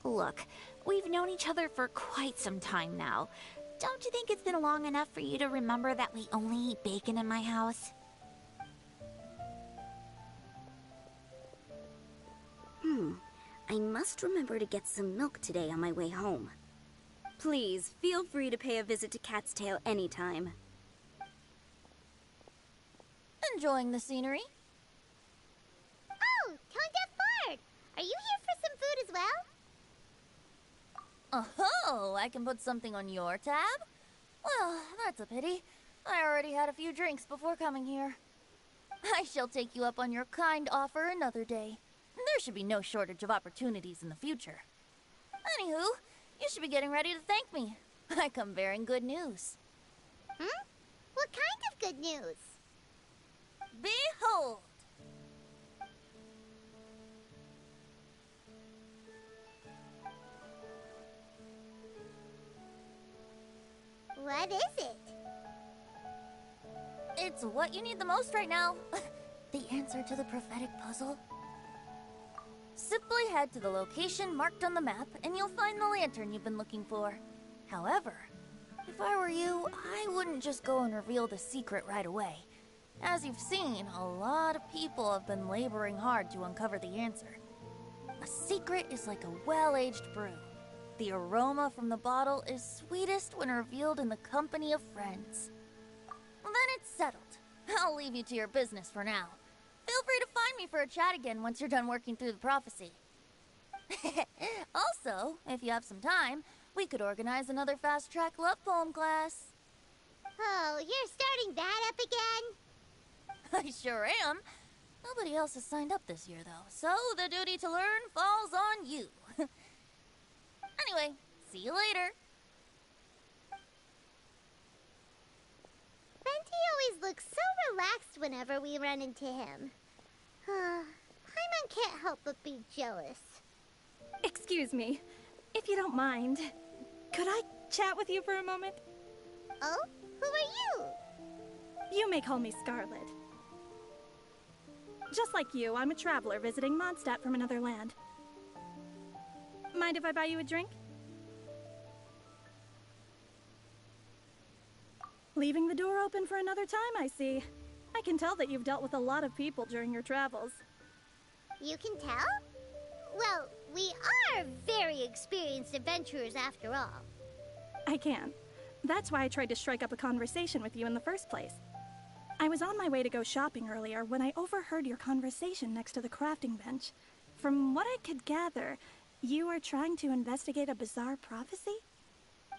Look, we've known each other for quite some time now. Don't you think it's been long enough for you to remember that we only eat bacon in my house? I must remember to get some milk today on my way home. Please, feel free to pay a visit to Cat's Tail anytime. Enjoying the scenery? Oh, Tone-Deaf Bard! Are you here for some food as well? Oh, I can put something on your tab? Well, that's a pity. I already had a few drinks before coming here. I shall take you up on your kind offer another day. There should be no shortage of opportunities in the future. Anywho, you should be getting ready to thank me. I come bearing good news. What kind of good news? Behold! What is it? It's what you need the most right now. The answer to the prophetic puzzle. Simply head to the location marked on the map, and you'll find the lantern you've been looking for. However, if I were you, I wouldn't just go and reveal the secret right away. As you've seen, a lot of people have been laboring hard to uncover the answer. A secret is like a well-aged brew. The aroma from the bottle is sweetest when revealed in the company of friends. Then it's settled. I'll leave you to your business for now. Feel free to find me for a chat again once you're done working through the prophecy. Also, if you have some time, we could organize another fast-track love poem class. Oh, you're starting that up again? I sure am. Nobody else has signed up this year, though, so the duty to learn falls on you. Anyway, see you later. Venti always looks so relaxed whenever we run into him. Paimon can't help but be jealous. Excuse me, if you don't mind. Could I chat with you for a moment? Oh? Who are you? You may call me Scarlet. Just like you, I'm a traveler visiting Mondstadt from another land. Mind if I buy you a drink? Leaving the door open for another time, I see. I can tell that you've dealt with a lot of people during your travels. You can tell? Well, we are very experienced adventurers after all. I can. That's why I tried to strike up a conversation with you in the first place. I was on my way to go shopping earlier when I overheard your conversation next to the crafting bench. From what I could gather, you are trying to investigate a bizarre prophecy?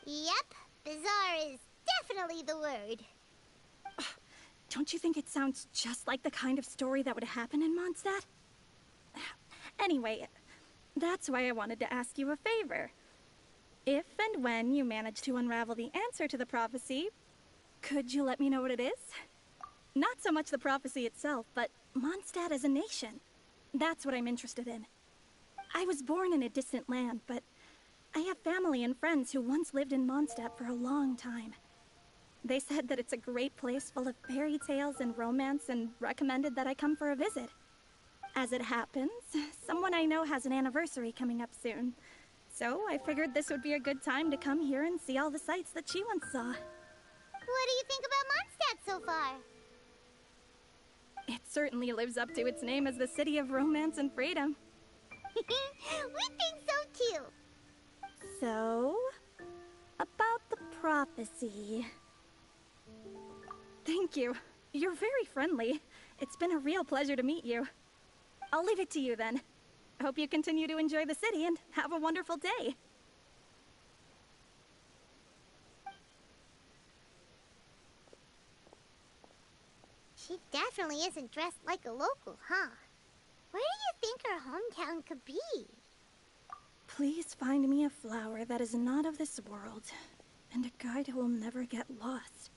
Yep, bizarre is definitely the word. Don't you think it sounds just like the kind of story that would happen in Mondstadt? Anyway, that's why I wanted to ask you a favor. If and when you manage to unravel the answer to the prophecy, could you let me know what it is? Not so much the prophecy itself, but Mondstadt as a nation. That's what I'm interested in. I was born in a distant land, but I have family and friends who once lived in Mondstadt for a long time. They said that it's a great place full of fairy tales and romance and recommended that I come for a visit. As it happens, someone I know has an anniversary coming up soon. So I figured this would be a good time to come here and see all the sights that she once saw. What do you think about Mondstadt so far? It certainly lives up to its name as the city of romance and freedom. We think so too. So, about the prophecy. Thank you. You're very friendly. It's been a real pleasure to meet you. I'll leave it to you then. Hope you continue to enjoy the city and have a wonderful day. She definitely isn't dressed like a local, huh? Where do you think her hometown could be? Please find me a flower that is not of this world, and a guide who will never get lost.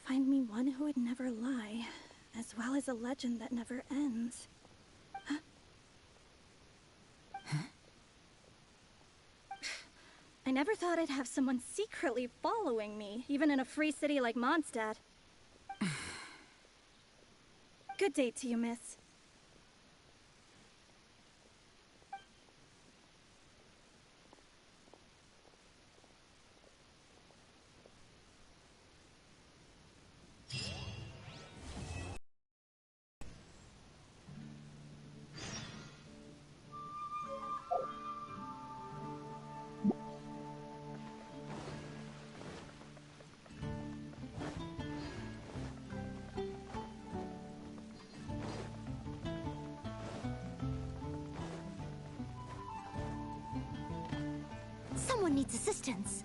Find me one who would never lie, as well as a legend that never ends. Huh? I never thought I'd have someone secretly following me, even in a free city like Mondstadt. Good day to you, miss. Someone needs assistance.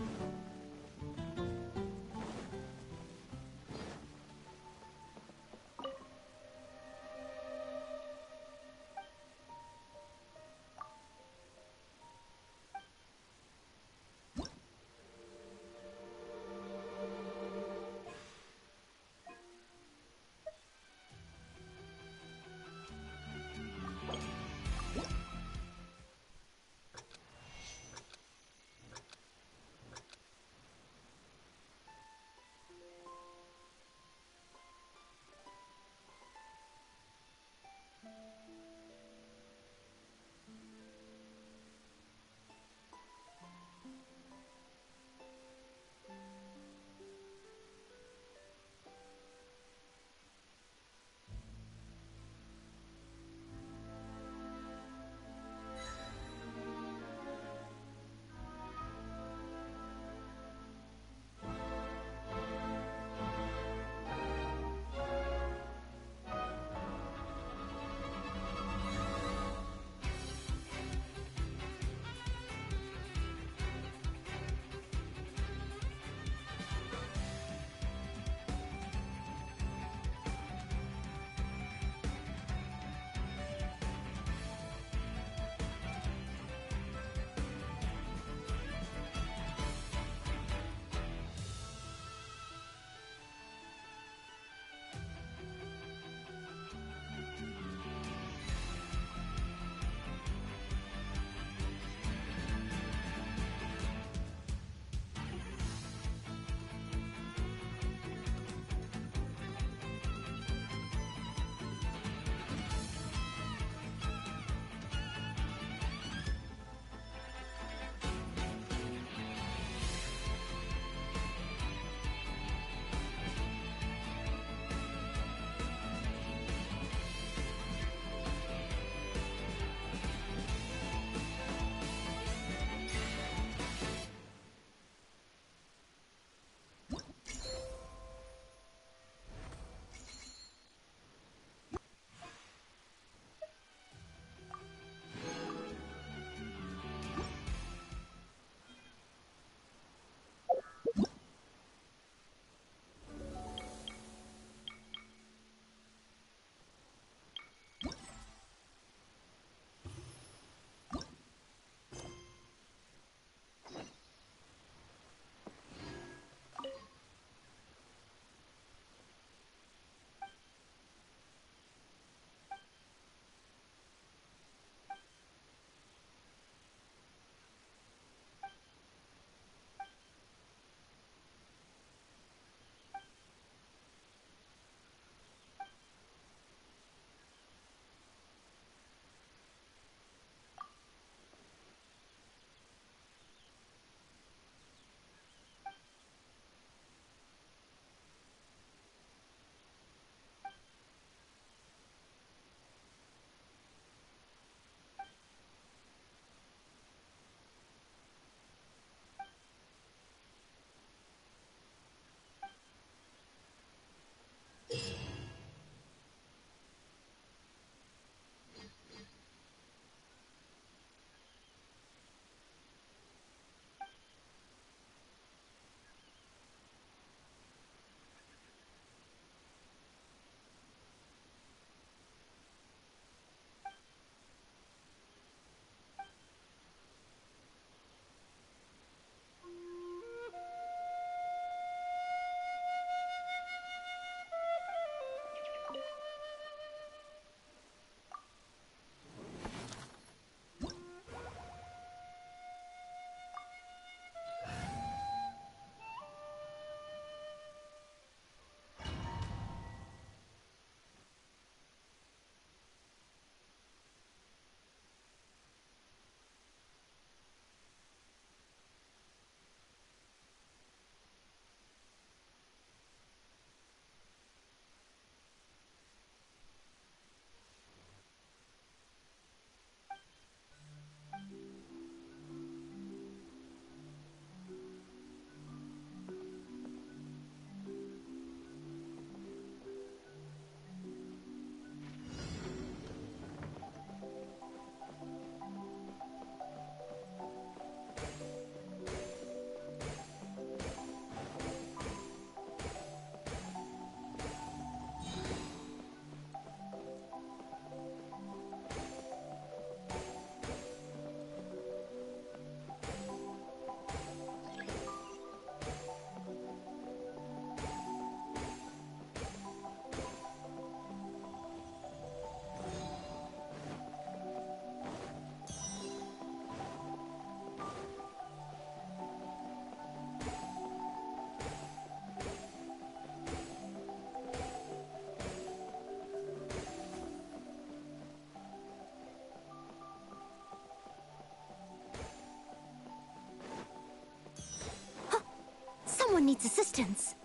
Someone needs assistance.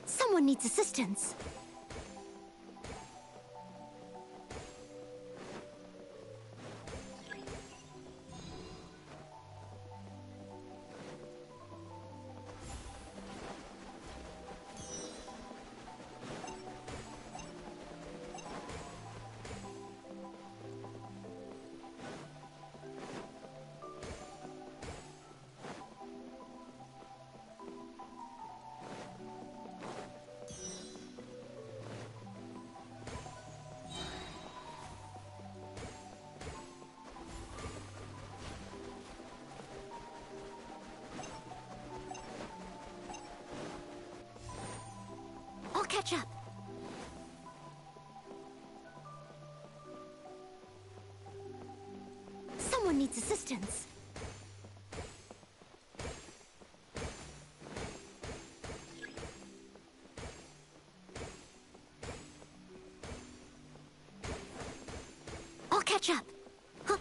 Someone needs assistance. I'll catch up. Someone needs assistance. I'll catch up. Huh.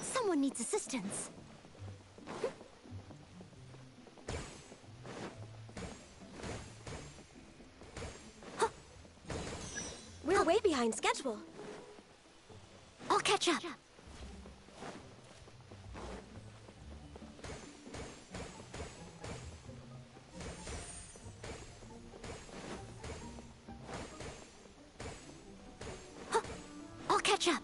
Someone needs assistance. We're way behind schedule. I'll catch up. I'll catch up.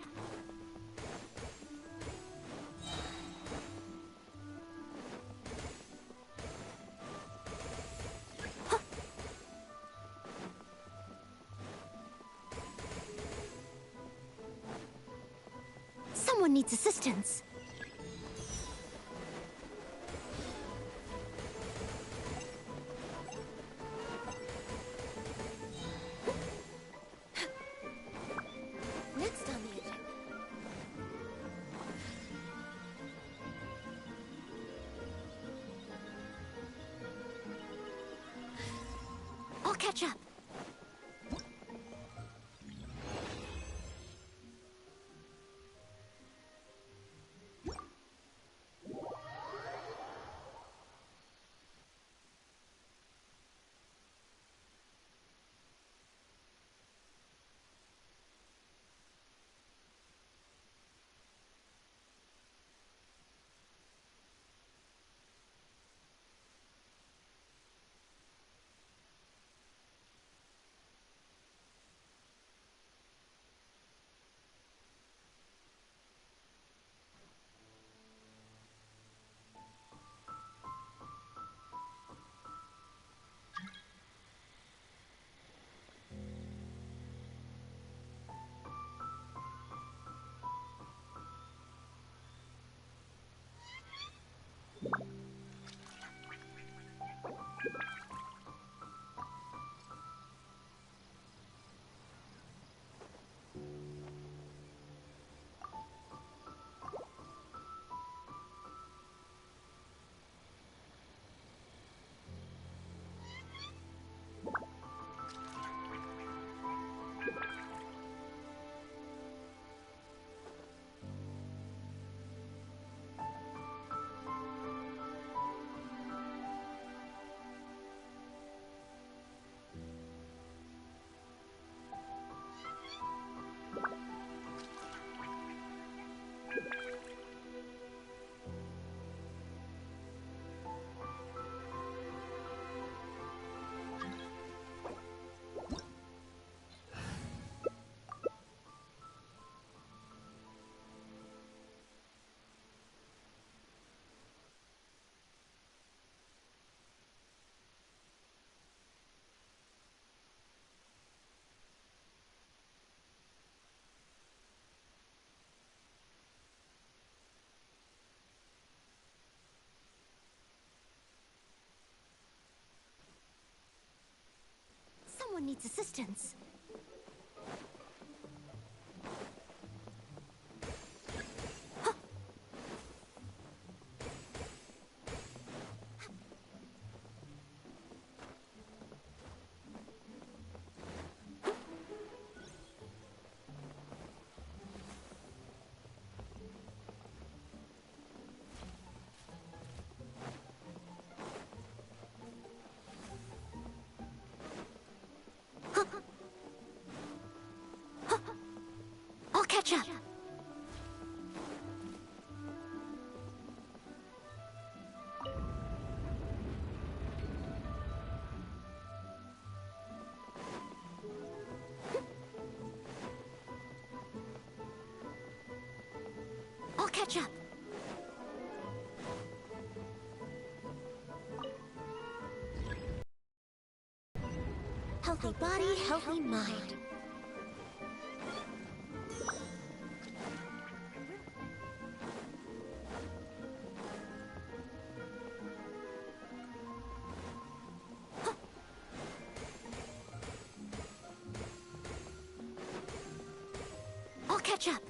Someone needs assistance. catch up. Someone needs assistance. I'll catch up. I'll catch up. Healthy body, healthy mind. I'll catch up.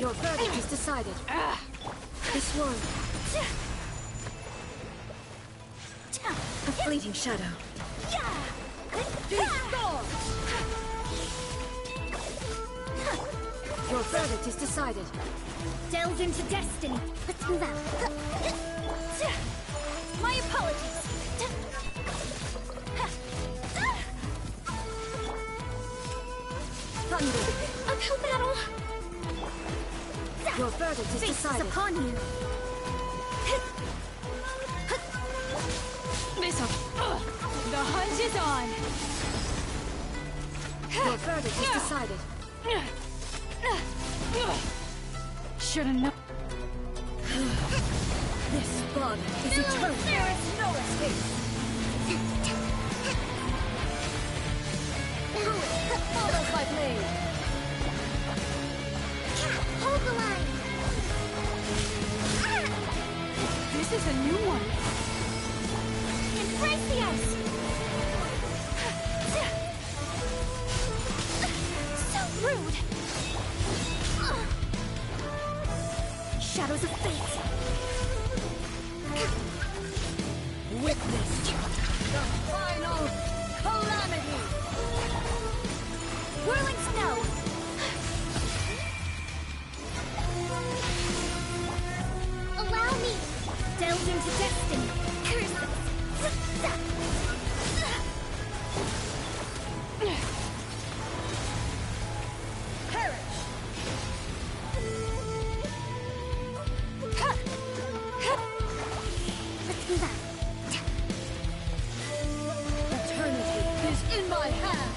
Your verdict is decided. This one. A fleeting shadow. Your verdict is decided. Delve into destiny. Let's move out. My apologies. Thunder. Uphill battle. Your verdict is Fate decided. is upon you. The hunt is on. Your verdict is decided. Should've known. This bond is eternal. There is no escape. Follow my blade. Hold the line. This is a new one. Embrace the ice. So rude. Shadows of fate. Witness the final calamity. Whirling snow. Allow me. Delve into destiny. Curses. Perish. Let's move out. Eternity is in my hand.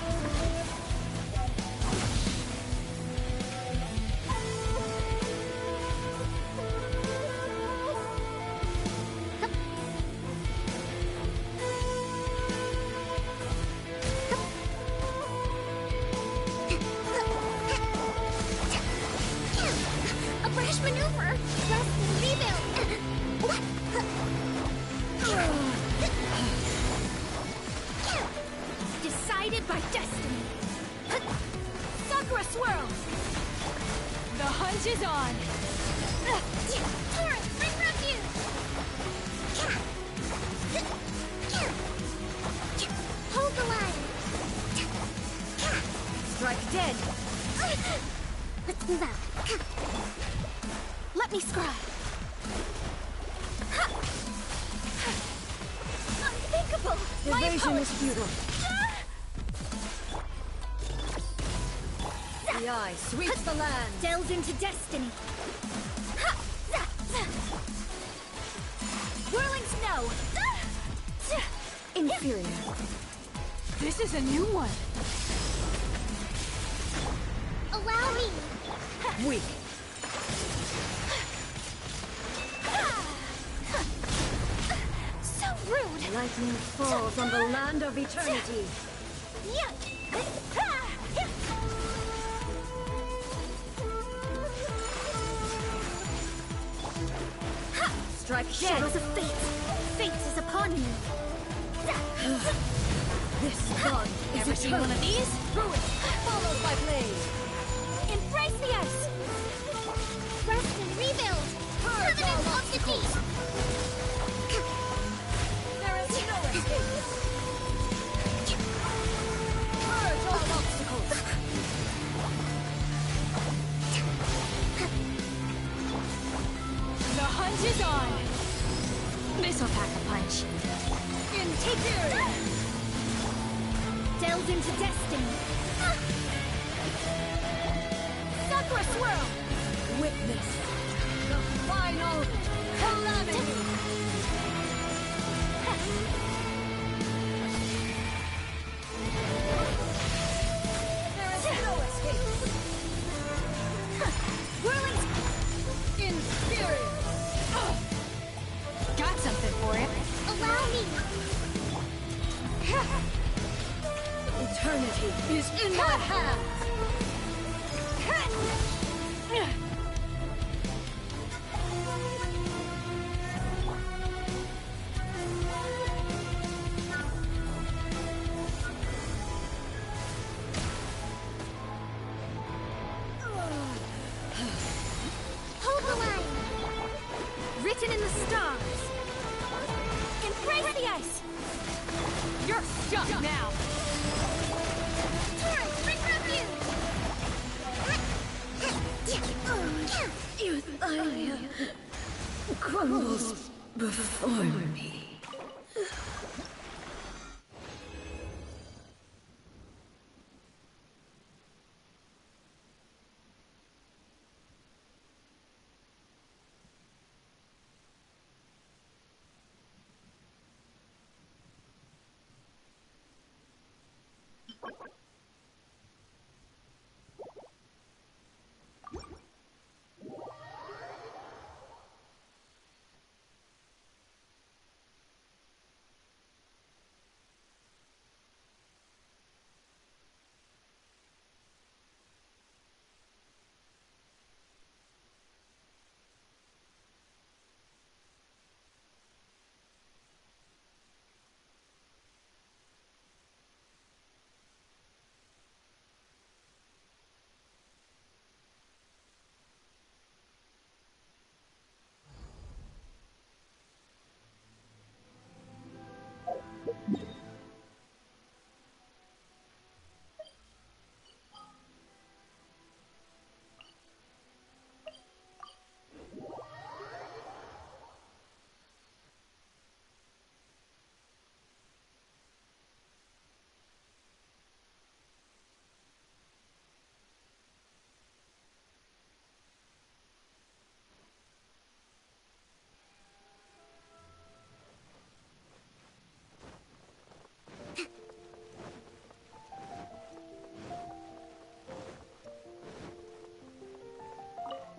A brash maneuver. Rest and rebuild. Decided by destiny. Sakura swirl. The hunt is on. Torrent, bring refuge. Hold the line. Strike dead. Let's move out. Let me scribe. Unthinkable. My Evasion is apologies. futile. The eye sweeps the land. Delve into destiny. Whirling snow. Inferior. This is a new one. Allow me. Weak. So rude. Lightning falls on the land of eternity. Strike dead. Shadows of fate. Fate is upon you. This god is Ever seen eternal. one of these? Through it. Follow my blade. Embrace the ice. Rest and rebuild. Covenant of the deep. There is no escape. Purge all obstacles. The hunt is on. This'll pack a punch. Inferior. Delve into destiny. Sakura swirl. Witness the final calamity. There is no escape. Whirling. Inferior. Got something for it. Allow me. Eternity is in my hands. written in the stars. Embrace the ice. You're stuck now. Torrent, bring refuge. Euthymia crumbles before me.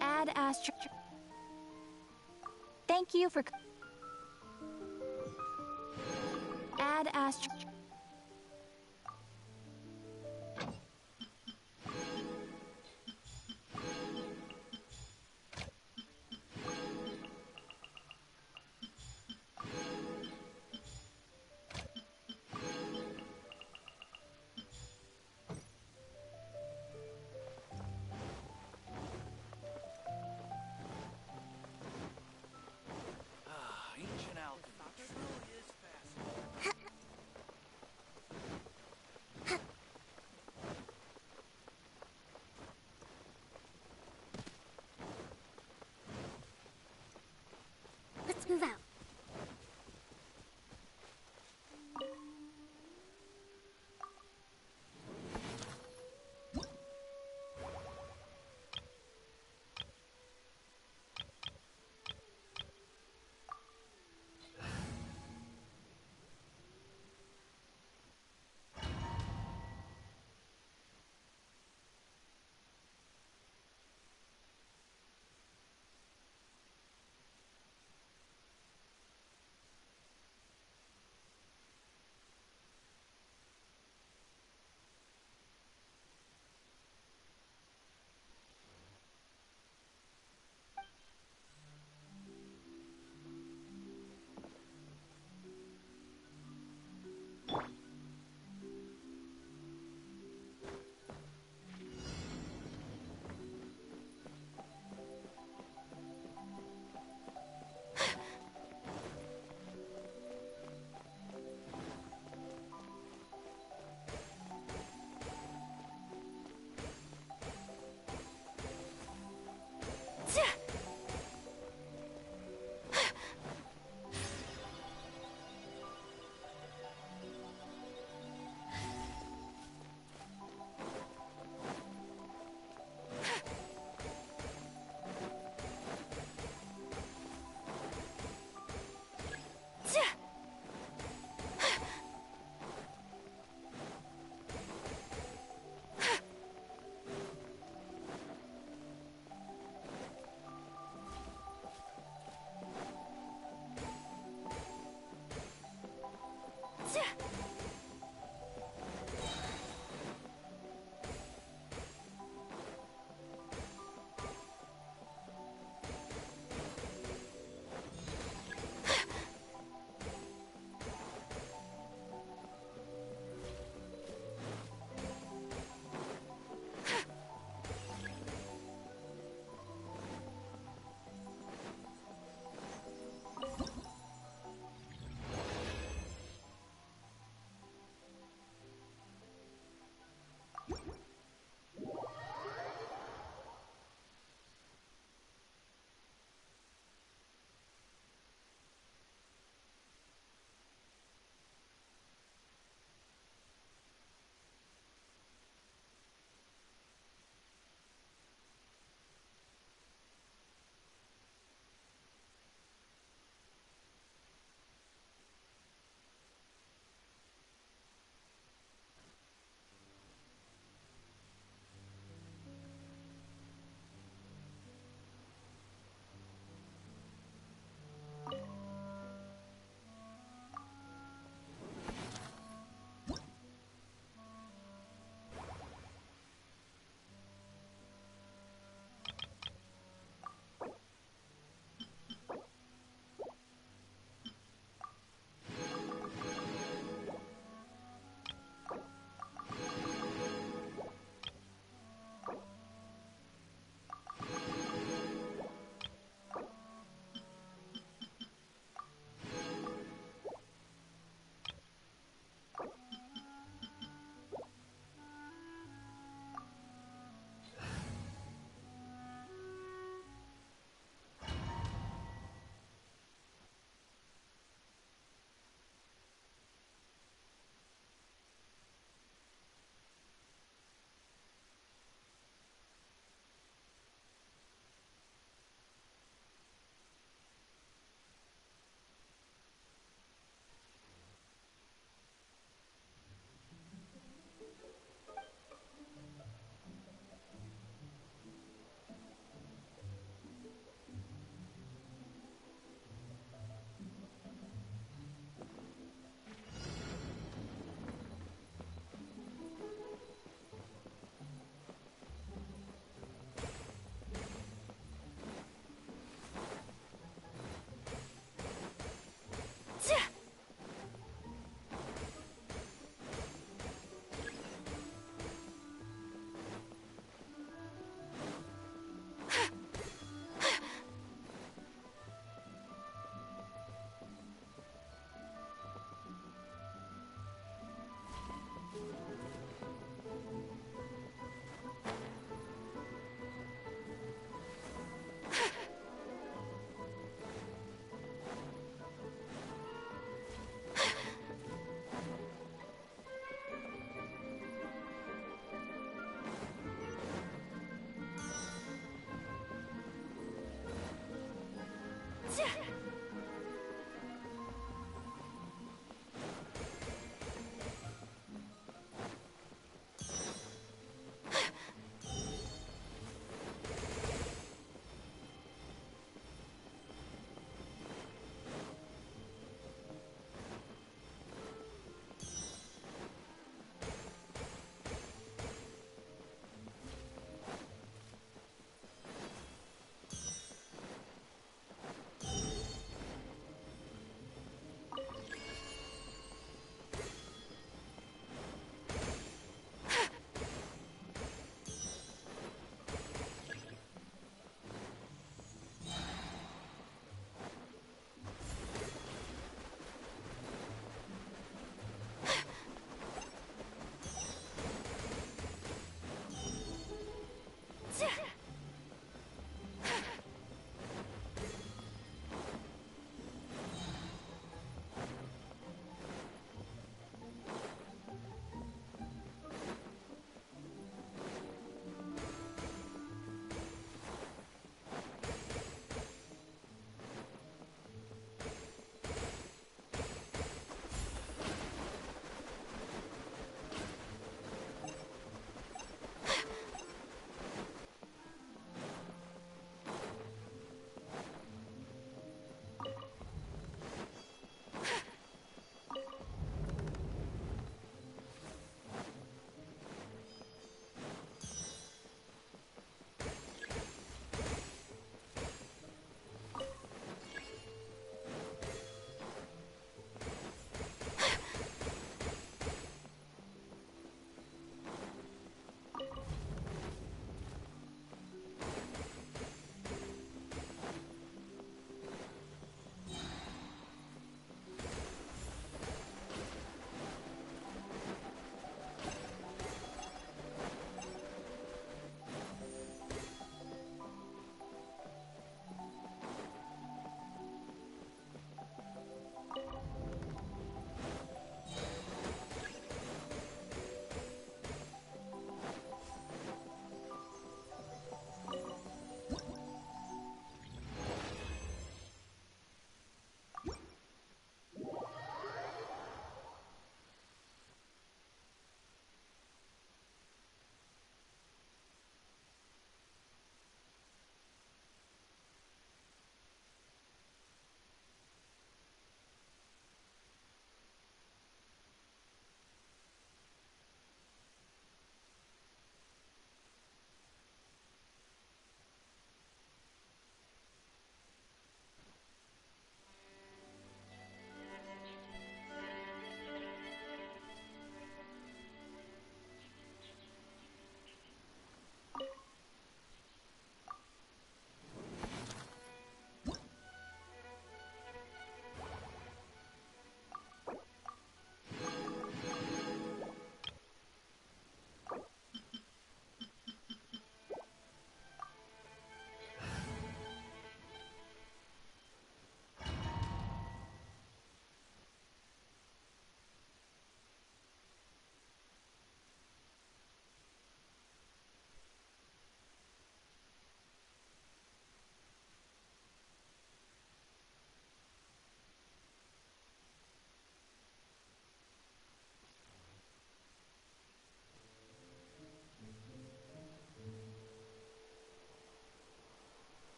Add astro. Thank you for. Add astro.